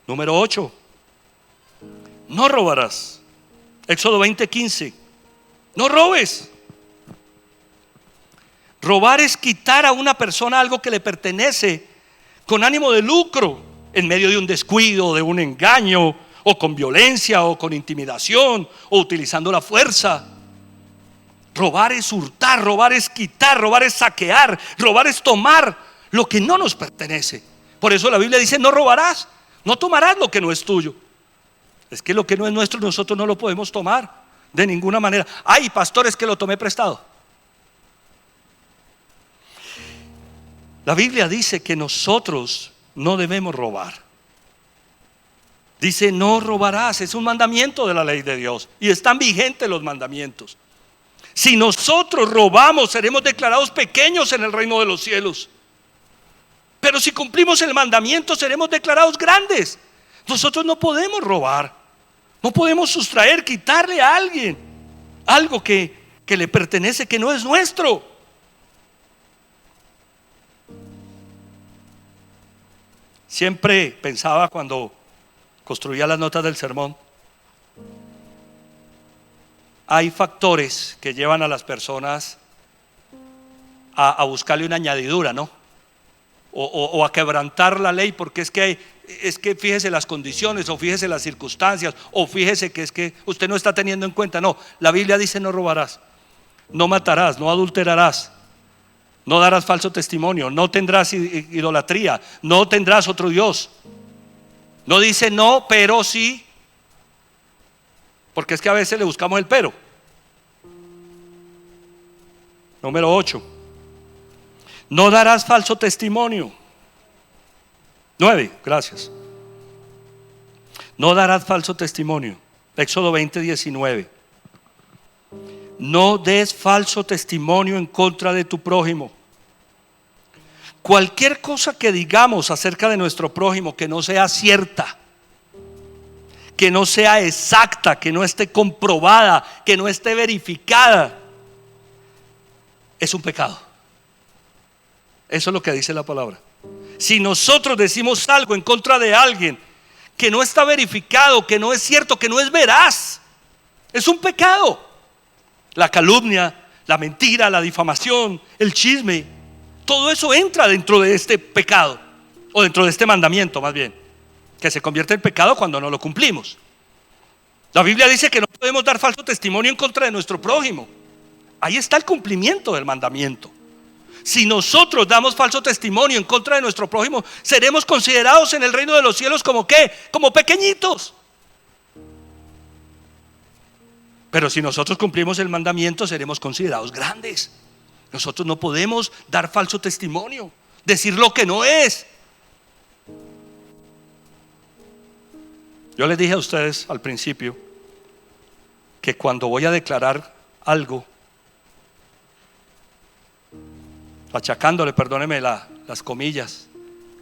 [SPEAKER 1] Número 8. No robarás. Éxodo 20:15. No robes. Robar es quitar a una persona algo que le pertenece con ánimo de lucro, en medio de un descuido, de un engaño, o con violencia, o con intimidación, o utilizando la fuerza. Robar es hurtar, robar es quitar, robar es saquear, robar es tomar lo que no nos pertenece. Por eso la Biblia dice: no robarás, no tomarás lo que no es tuyo. Es que lo que no es nuestro nosotros no lo podemos tomar de ninguna manera. Ay, pastores, que lo tomé prestado. La Biblia dice que nosotros no debemos robar. Dice: no robarás. Es un mandamiento de la ley de Dios, y están vigentes los mandamientos. Si nosotros robamos, seremos declarados pequeños en el reino de los cielos. Pero si cumplimos el mandamiento, seremos declarados grandes. Nosotros no podemos robar. No podemos sustraer, quitarle a alguien algo que le pertenece, que no es nuestro. Siempre pensaba, cuando construía las notas del sermón, hay factores que llevan a las personas a buscarle una añadidura, ¿no? O a quebrantar la ley, porque es que fíjese las condiciones, o fíjese las circunstancias, o fíjese que es que usted no está teniendo en cuenta. No, la Biblia dice: no robarás, no matarás, no adulterarás, no darás falso testimonio, no tendrás idolatría, no tendrás otro Dios. No dice no, pero sí, porque es que a veces le buscamos el pero. Número 8. No darás falso testimonio. 9, gracias. No darás falso testimonio. Éxodo 20:19. No des falso testimonio en contra de tu prójimo. Cualquier cosa que digamos acerca de nuestro prójimo que no sea cierta, que no sea exacta, que no esté comprobada, que no esté verificada, es un pecado. Eso es lo que dice la palabra. Si nosotros decimos algo en contra de alguien que no está verificado, que no es cierto, que no es veraz, es un pecado. La calumnia, la mentira, la difamación, el chisme, todo eso entra dentro de este pecado, o dentro de este mandamiento más bien, que se convierte en pecado cuando no lo cumplimos. La Biblia dice que no podemos dar falso testimonio en contra de nuestro prójimo. Ahí está el cumplimiento del mandamiento. Si nosotros damos falso testimonio en contra de nuestro prójimo, seremos considerados en el reino de los cielos como ¿qué? Como pequeñitos. Pero si nosotros cumplimos el mandamiento, seremos considerados grandes. Nosotros no podemos dar falso testimonio, decir lo que no es. Yo les dije a ustedes al principio que cuando voy a declarar algo, achacándole, perdóneme las comillas,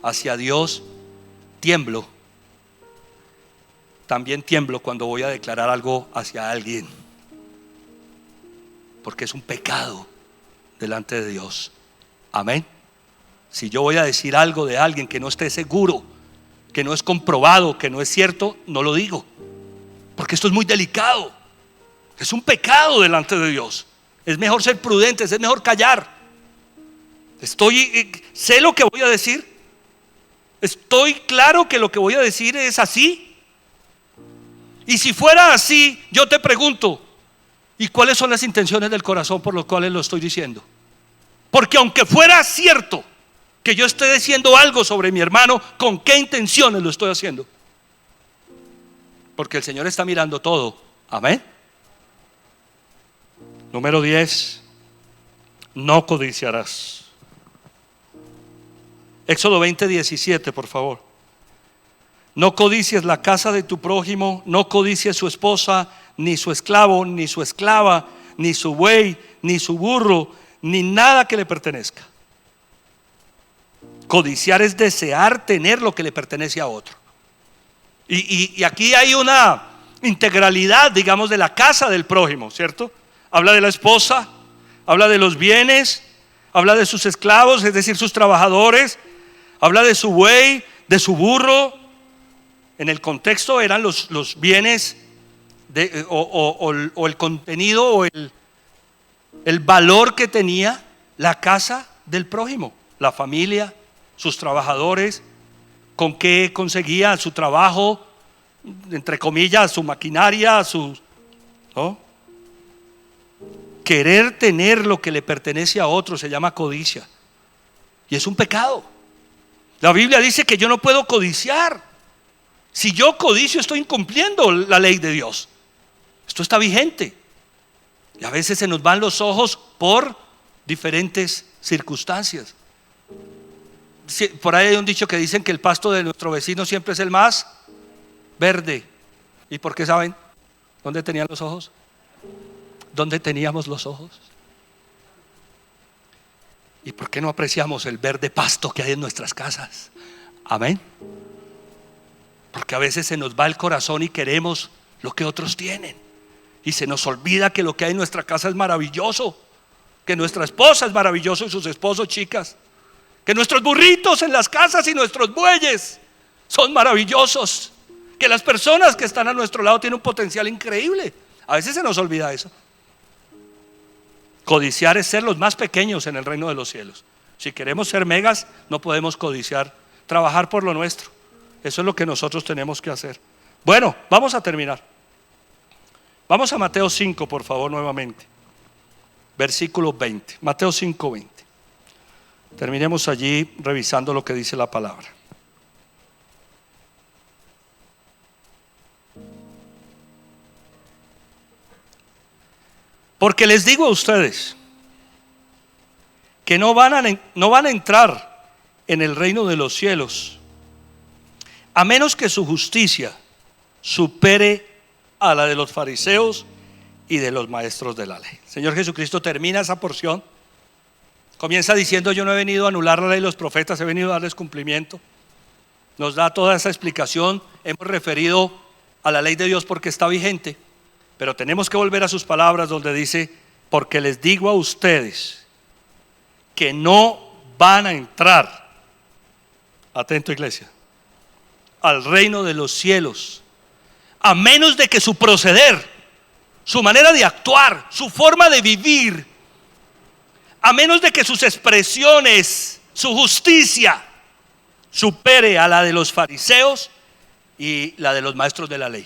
[SPEAKER 1] hacia Dios, tiemblo. También tiemblo cuando voy a declarar algo hacia alguien, porque es un pecado delante de Dios. Amén. Si yo voy a decir algo de alguien que no esté seguro, que no es comprobado, que no es cierto, no lo digo, porque esto es muy delicado. Es un pecado delante de Dios. Es mejor ser prudentes, es mejor callar. Sé lo que voy a decir. Estoy claro que lo que voy a decir es así. Y si fuera así, yo te pregunto: ¿y cuáles son las intenciones del corazón por las cuales lo estoy diciendo? Porque aunque fuera cierto que yo esté diciendo algo sobre mi hermano, ¿con qué intenciones lo estoy haciendo? Porque el Señor está mirando todo. Amén. Número 10. No codiciarás. Éxodo 20:17, por favor. No codicies la casa de tu prójimo, no codicies su esposa, ni su esclavo, ni su esclava, ni su buey, ni su burro, ni nada que le pertenezca. Codiciar es desear tener lo que le pertenece a otro. Y aquí hay una integralidad, digamos, de la casa del prójimo, ¿cierto? Habla de la esposa, habla de los bienes, habla de sus esclavos, es decir, sus trabajadores, habla de su buey, de su burro. En el contexto eran los bienes o el contenido o el valor que tenía la casa del prójimo, la familia, sus trabajadores, con qué conseguía su trabajo, entre comillas, su maquinaria, ¿no? Querer tener lo que le pertenece a otro se llama codicia, y es un pecado. La Biblia dice que yo no puedo codiciar. Si yo codicio, estoy incumpliendo la ley de Dios. Esto está vigente. Y a veces se nos van los ojos por diferentes circunstancias. Por ahí hay un dicho que dicen que el pasto de nuestro vecino siempre es el más verde. ¿Y por qué saben? ¿Dónde tenían los ojos? ¿Dónde teníamos los ojos? ¿Y por qué no apreciamos el verde pasto que hay en nuestras casas? Amén. Porque a veces se nos va el corazón y queremos lo que otros tienen, y se nos olvida que lo que hay en nuestra casa es maravilloso, que nuestra esposa es maravilloso y sus esposos, chicas, que nuestros burritos en las casas y nuestros bueyes son maravillosos, que las personas que están a nuestro lado tienen un potencial increíble. A veces se nos olvida eso. Codiciar es ser los más pequeños en el reino de los cielos. Si queremos ser megas, no podemos codiciar. Trabajar por lo nuestro. Eso es lo que nosotros tenemos que hacer. Bueno, vamos a terminar. Vamos a Mateo 5, por favor, nuevamente. Versículo 20. Mateo 5, 20. Terminemos allí revisando lo que dice la palabra. Porque les digo a ustedes que no van a entrar en el reino de los cielos a menos que su justicia supere a la de los fariseos y de los maestros de la ley. El Señor Jesucristo termina esa porción. Comienza diciendo: yo no he venido a anular la ley de los profetas, he venido a darles cumplimiento. Nos da toda esa explicación. Hemos referido a la ley de Dios porque está vigente, pero tenemos que volver a sus palabras donde dice: porque les digo a ustedes que no van a entrar, atento iglesia, al reino de los cielos, a menos de que su proceder, su manera de actuar, su forma de vivir, a menos de que sus expresiones, su justicia supere a la de los fariseos y la de los maestros de la ley.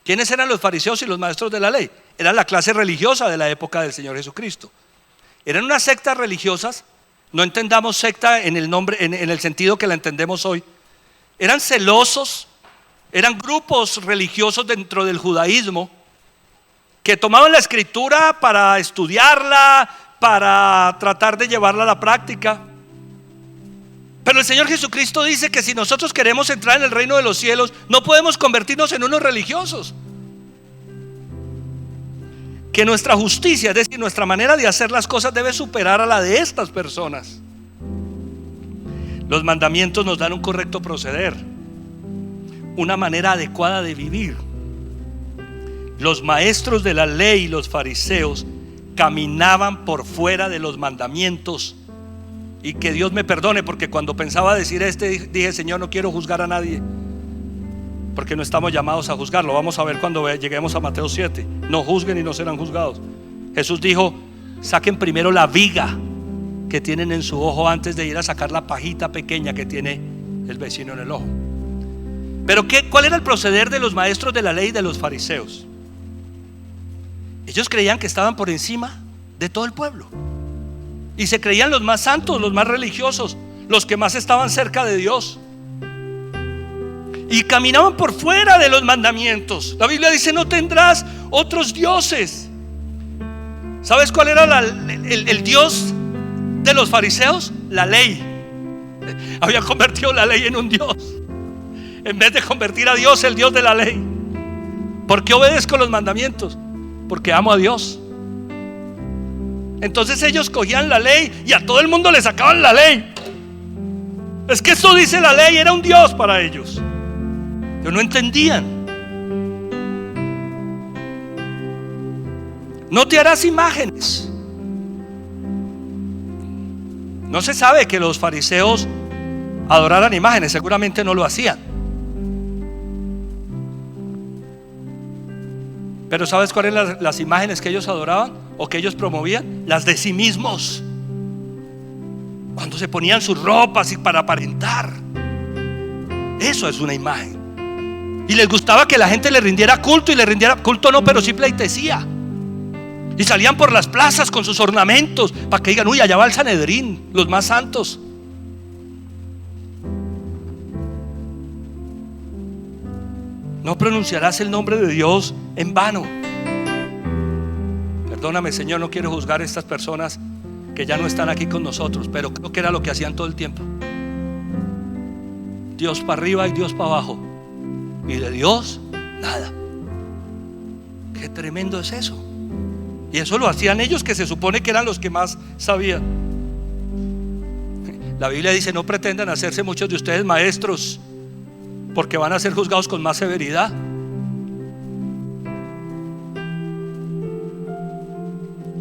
[SPEAKER 1] ¿Quiénes eran los fariseos y los maestros de la ley? Eran la clase religiosa de la época del Señor Jesucristo. Eran unas sectas religiosas. No entendamos secta en el nombre, en el sentido que la entendemos hoy. Eran celosos, eran grupos religiosos dentro del judaísmo que tomaban la escritura para estudiarla, para tratar de llevarla a la práctica. Pero el Señor Jesucristo dice que si nosotros queremos entrar en el reino de los cielos, no podemos convertirnos en unos religiosos. Que nuestra justicia, es decir, nuestra manera de hacer las cosas, debe superar a la de estas personas. Los mandamientos nos dan un correcto proceder, una manera adecuada de vivir. Los maestros de la ley y los fariseos caminaban por fuera de los mandamientos. Y que Dios me perdone, porque cuando pensaba decir dije: Señor, no quiero juzgar a nadie, porque no estamos llamados a juzgar. Lo vamos a ver cuando lleguemos a Mateo 7. No juzguen y no serán juzgados. Jesús dijo: saquen primero la viga que tienen en su ojo antes de ir a sacar la pajita pequeña que tiene el vecino en el ojo. Pero ¿cuál era el proceder de los maestros de la ley y de los fariseos? Ellos creían que estaban por encima de todo el pueblo y se creían los más santos, los más religiosos, los que más estaban cerca de Dios, y caminaban por fuera de los mandamientos. La Biblia dice: no tendrás otros dioses. ¿Sabes cuál era el Dios de los fariseos? La ley. Habían convertido la ley en un Dios, en vez de convertir a Dios, el Dios de la ley. ¿Por qué obedezco los mandamientos? Porque amo a Dios. Entonces ellos cogían la ley y a todo el mundo le sacaban la ley. Es que esto dice la ley, era un Dios para ellos. Pero no entendían. No te harás imágenes. No se sabe que los fariseos adoraran imágenes, seguramente no lo hacían. Pero ¿sabes cuáles eran las imágenes que ellos adoraban o que ellos promovían? Las de sí mismos. Cuando se ponían sus ropas y para aparentar. Eso es una imagen. Y les gustaba que la gente le rindiera culto, y le rindiera culto no, pero sí pleitesía. Y salían por las plazas con sus ornamentos para que digan: uy, allá va el Sanedrín, los más santos. No pronunciarás el nombre de Dios en vano. Perdóname, Señor, no quiero juzgar a estas personas que ya no están aquí con nosotros, pero creo que era lo que hacían todo el tiempo. Dios para arriba y Dios para abajo, y de Dios nada. Qué tremendo es eso. Y eso lo hacían ellos, que se supone que eran los que más sabían. La Biblia dice: no pretendan hacerse muchos de ustedes maestros, porque van a ser juzgados con más severidad.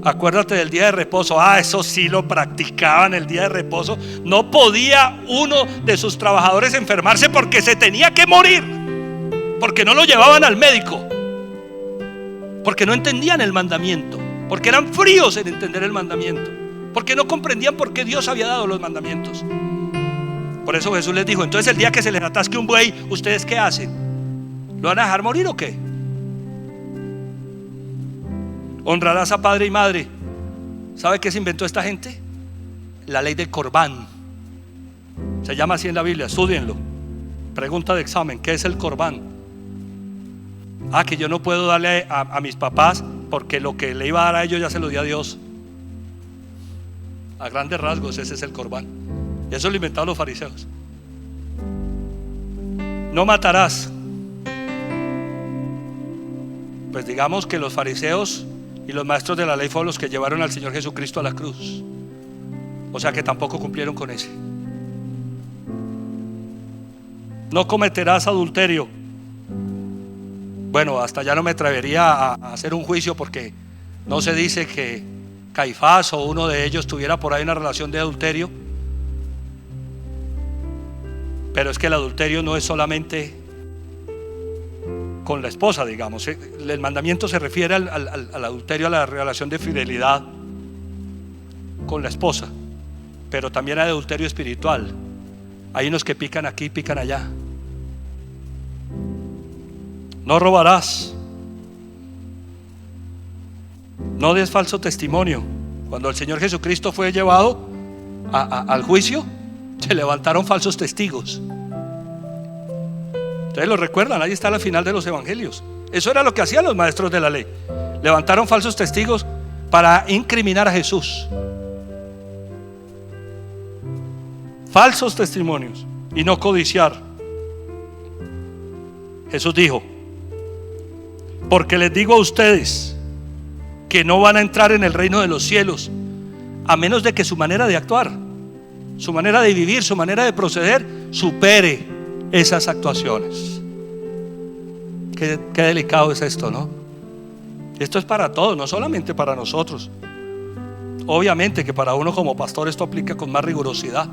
[SPEAKER 1] Acuérdate del día de reposo. Eso sí lo practicaban, el día de reposo. No podía uno de sus trabajadores enfermarse porque se tenía que morir, porque no lo llevaban al médico. porque no entendían el mandamiento, porque eran fríos en entender el mandamiento, porque no comprendían por qué Dios había dado los mandamientos. Por eso Jesús les dijo: entonces el día que se les atasque un buey, ¿ustedes qué hacen? ¿Lo van a dejar morir o qué? Honrarás a padre y madre. ¿Sabe qué se inventó esta gente? La ley del corbán. Se llama así en la Biblia, estúdienlo. Pregunta de examen: ¿qué es el corbán? Que yo no puedo darle a mis papás porque lo que le iba a dar a ellos ya se lo dio a Dios. A grandes rasgos ese es el corbán. Y eso lo inventaron los fariseos. No matarás. Pues digamos que los fariseos y los maestros de la ley fueron los que llevaron al Señor Jesucristo a la cruz. O sea que tampoco cumplieron con ese. No cometerás adulterio. Bueno, hasta ya no me atrevería a hacer un juicio, porque no se dice que Caifás o uno de ellos tuviera por ahí una relación de adulterio. Pero es que el adulterio no es solamente con la esposa, digamos. El mandamiento se refiere al adulterio, a la relación de fidelidad con la esposa, pero también hay adulterio espiritual. Hay unos que pican aquí, pican allá. No robarás. No des falso testimonio. Cuando el Señor Jesucristo fue llevado al juicio, se levantaron falsos testigos. Ustedes lo recuerdan, ahí está al final de los evangelios. Eso era lo que hacían los maestros de la ley. Levantaron falsos testigos para incriminar a Jesús. Falsos testimonios. Y no codiciar. Jesús dijo: porque les digo a ustedes que no van a entrar en el reino de los cielos a menos de que su manera de actuar, su manera de vivir, su manera de proceder supere esas actuaciones. Qué delicado es esto, ¿no? Esto es para todos, no solamente para nosotros. Obviamente que para uno como pastor esto aplica con más rigurosidad.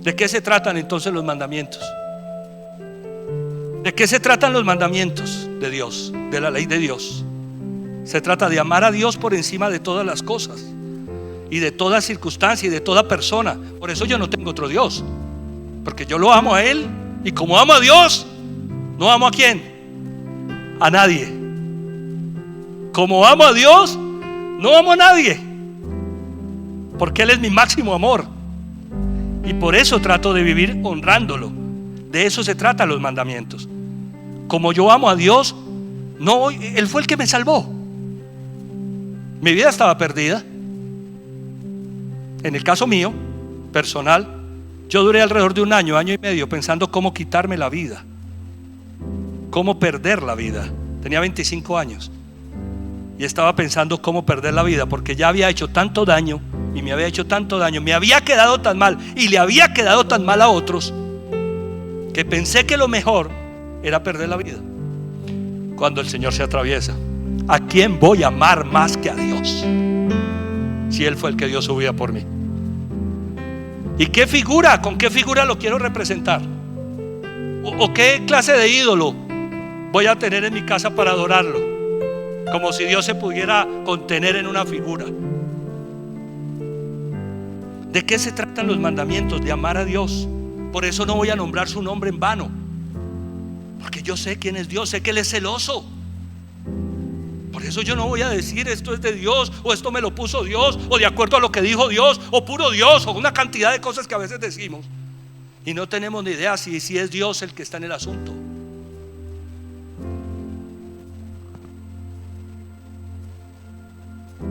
[SPEAKER 1] ¿De qué se tratan entonces los mandamientos? ¿De qué se tratan los mandamientos de Dios, de la ley de Dios? Se trata de amar a Dios por encima de todas las cosas y de toda circunstancia y de toda persona. Por eso yo no tengo otro Dios, porque yo lo amo a Él. Y como amo a Dios, no amo a quién, a nadie. Como amo a Dios, no amo a nadie, porque Él es mi máximo amor. Y por eso trato de vivir honrándolo. De eso se tratan los mandamientos. Como yo amo a Dios, no, Él fue el que me salvó. Mi vida estaba perdida. En el caso mío, personal, yo duré alrededor de un año, año y medio, pensando cómo quitarme la vida, cómo perder la vida. Tenía 25 años y estaba pensando cómo perder la vida, porque ya había hecho tanto daño y me había hecho tanto daño, me había quedado tan mal y le había quedado tan mal a otros, que pensé que lo mejor era perder la vida. Cuando el Señor se atraviesa: ¿a quién voy a amar más que a Dios? Si Él fue el que dio su vida por mí. ¿Y qué figura? ¿Con qué figura lo quiero representar? ¿O qué clase de ídolo voy a tener en mi casa para adorarlo? Como si Dios se pudiera contener en una figura. ¿De qué se tratan los mandamientos? De amar a Dios. Por eso no voy a nombrar su nombre en vano, porque yo sé quién es Dios, sé que Él es celoso. Por eso yo no voy a decir esto es de Dios, o esto me lo puso Dios, o de acuerdo a lo que dijo Dios, o puro Dios, o una cantidad de cosas que a veces decimos y no tenemos ni idea si es Dios el que está en el asunto.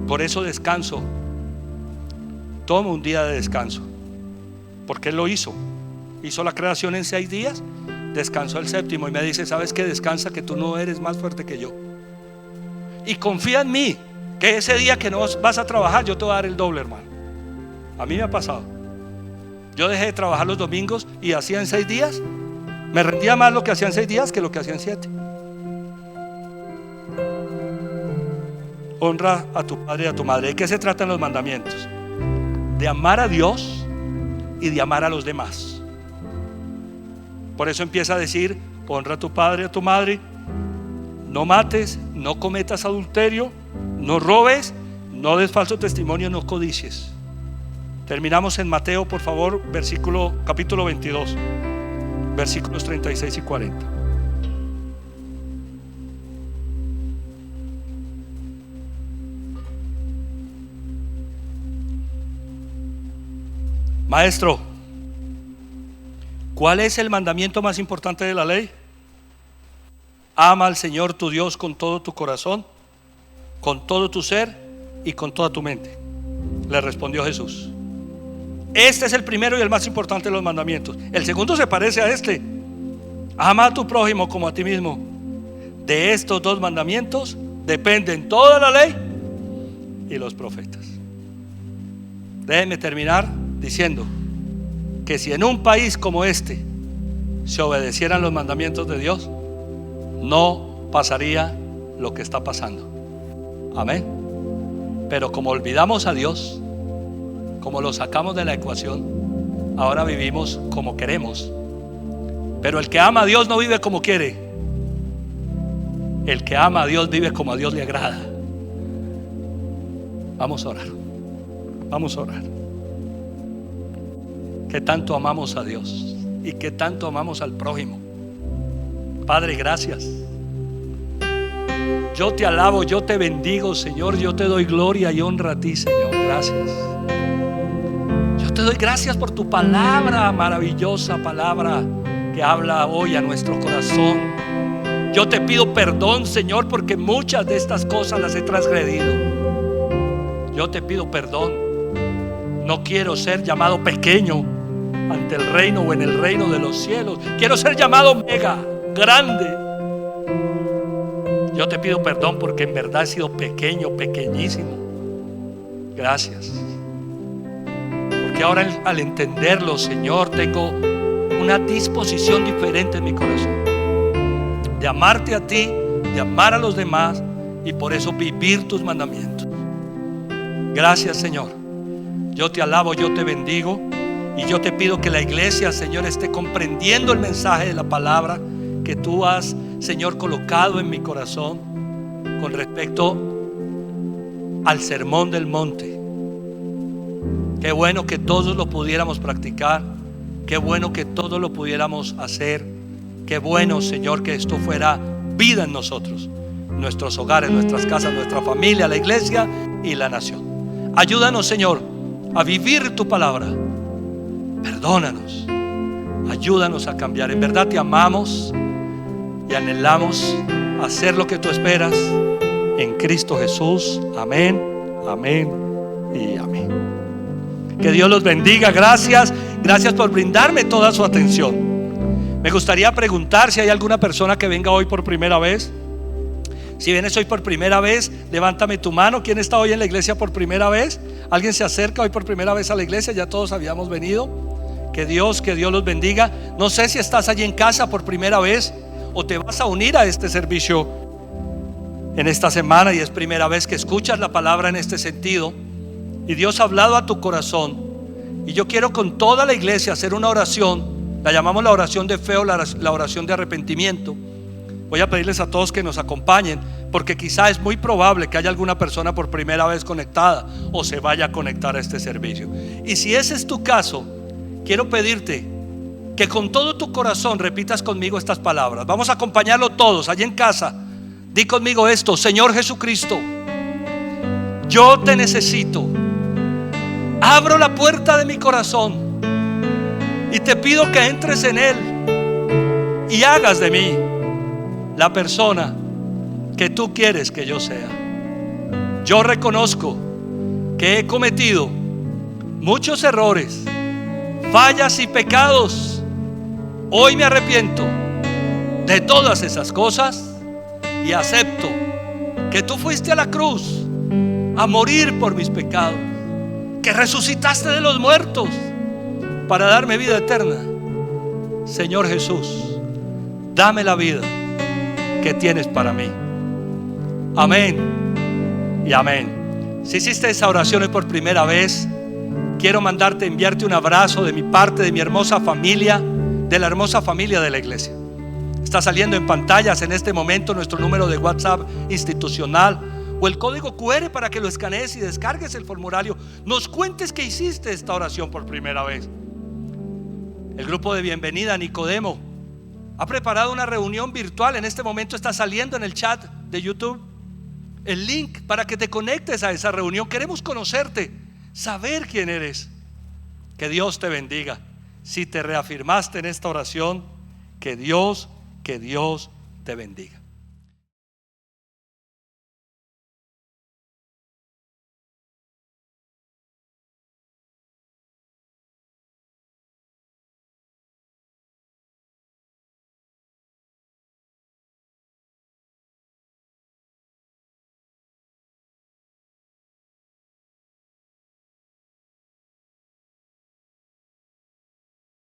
[SPEAKER 1] Por eso descanso. Tomo un día de descanso, porque Él lo hizo. Hizo la creación en 6 días, descansó el séptimo y me dice: ¿sabes qué? Descansa, que tú no eres más fuerte que yo. Y confía en mí, que ese día que no vas a trabajar, yo te voy a dar el doble, hermano. A mí me ha pasado. Yo dejé de trabajar los domingos y hacía en 6 días, me rendía más lo que hacía en 6 días que lo que hacía en 7. Honra a tu padre y a tu madre. ¿De qué se tratan los mandamientos? De amar a Dios y de amar a los demás. Por eso empieza a decir: honra a tu padre y a tu madre, no mates, no cometas adulterio, no robes, no des falso testimonio, no codicies. Terminamos en Mateo, por favor, capítulo 22, versículos 36 y 40. Maestro, ¿cuál es el mandamiento más importante de la ley? Ama al Señor tu Dios con todo tu corazón, con todo tu ser y con toda tu mente. Le respondió Jesús. Este es el primero y el más importante de los mandamientos. El segundo se parece a este: ama a tu prójimo como a ti mismo. De estos dos mandamientos dependen toda la ley y los profetas. Déjenme terminar diciendo que si en un país como este se obedecieran los mandamientos de Dios, no pasaría lo que está pasando. Amén. Pero como olvidamos a Dios, como lo sacamos de la ecuación, ahora vivimos como queremos. Pero el que ama a Dios no vive como quiere. El que ama a Dios vive como a Dios le agrada. Vamos a orar. Vamos a orar. Que tanto amamos a Dios y que tanto amamos al prójimo. Padre, gracias. Yo te alabo, yo te bendigo, Señor. Yo te doy gloria y honra a ti, Señor. Gracias. Yo te doy gracias por tu palabra, maravillosa palabra que habla hoy a nuestro corazón. Yo te pido perdón, Señor, porque muchas de estas cosas las he transgredido. Yo te pido perdón. No quiero ser llamado pequeño ante el reino o en el reino de los cielos. Quiero ser llamado mega, grande. Yo te pido perdón porque en verdad he sido pequeño, pequeñísimo. Gracias. Porque ahora al entenderlo, Señor, tengo una disposición diferente en mi corazón de amarte a ti, de amar a los demás y por eso vivir tus mandamientos. Gracias, Señor. Yo te alabo, yo te bendigo y yo te pido que la iglesia, Señor, esté comprendiendo el mensaje de la palabra que tú has, Señor, colocado en mi corazón con respecto al sermón del monte. Qué bueno que todos lo pudiéramos practicar. Qué bueno que todos lo pudiéramos hacer. Qué bueno, Señor, que esto fuera vida en nosotros, nuestros hogares, nuestras casas, nuestra familia, la iglesia y la nación. Ayúdanos, Señor, a vivir tu palabra. Perdónanos. Ayúdanos a cambiar. En verdad te amamos y anhelamos hacer lo que tú esperas en Cristo Jesús. Amén, amén y amén. Que Dios los bendiga. Gracias por brindarme toda su atención. Me gustaría preguntar si hay alguna persona que venga hoy por primera vez. Si vienes hoy por primera vez, levántame tu mano. ¿Quién está hoy en la iglesia por primera vez? ¿Alguien se acerca hoy por primera vez a la iglesia? Ya todos habíamos venido. Que Dios los bendiga. No sé si estás allí en casa por primera vez o te vas a unir a este servicio en esta semana y es primera vez que escuchas la palabra en este sentido y Dios ha hablado a tu corazón. Y yo quiero con toda la iglesia hacer una oración. La llamamos la oración de fe o la oración de arrepentimiento. Voy a pedirles a todos que nos acompañen, porque quizá es muy probable que haya alguna persona por primera vez conectada o se vaya a conectar a este servicio. Y si ese es tu caso, quiero pedirte que con todo tu corazón repitas conmigo estas palabras. Vamos a acompañarlo todos allí en casa. Di conmigo esto: Señor Jesucristo, yo te necesito. Abro la puerta de mi corazón y te pido que entres en él y hagas de mí la persona que tú quieres que yo sea. Yo reconozco que he cometido muchos errores, fallas y pecados. Hoy me arrepiento de todas esas cosas y acepto que tú fuiste a la cruz a morir por mis pecados, que resucitaste de los muertos para darme vida eterna. Señor Jesús, dame la vida que tienes para mí. Amén y amén. Si hiciste esa oración hoy por primera vez, quiero enviarte un abrazo de mi parte, de mi hermosa familia, de la hermosa familia de la iglesia. Está saliendo en pantallas en este momento nuestro número de WhatsApp institucional o el código QR para que lo escanees y descargues el formulario. Nos cuentes que hiciste esta oración por primera vez. El grupo de bienvenida Nicodemo ha preparado una reunión virtual. En este momento está saliendo en el chat de YouTube el link para que te conectes a esa reunión. Queremos conocerte, saber quién eres. Que Dios te bendiga. Si te reafirmaste en esta oración, que Dios te bendiga.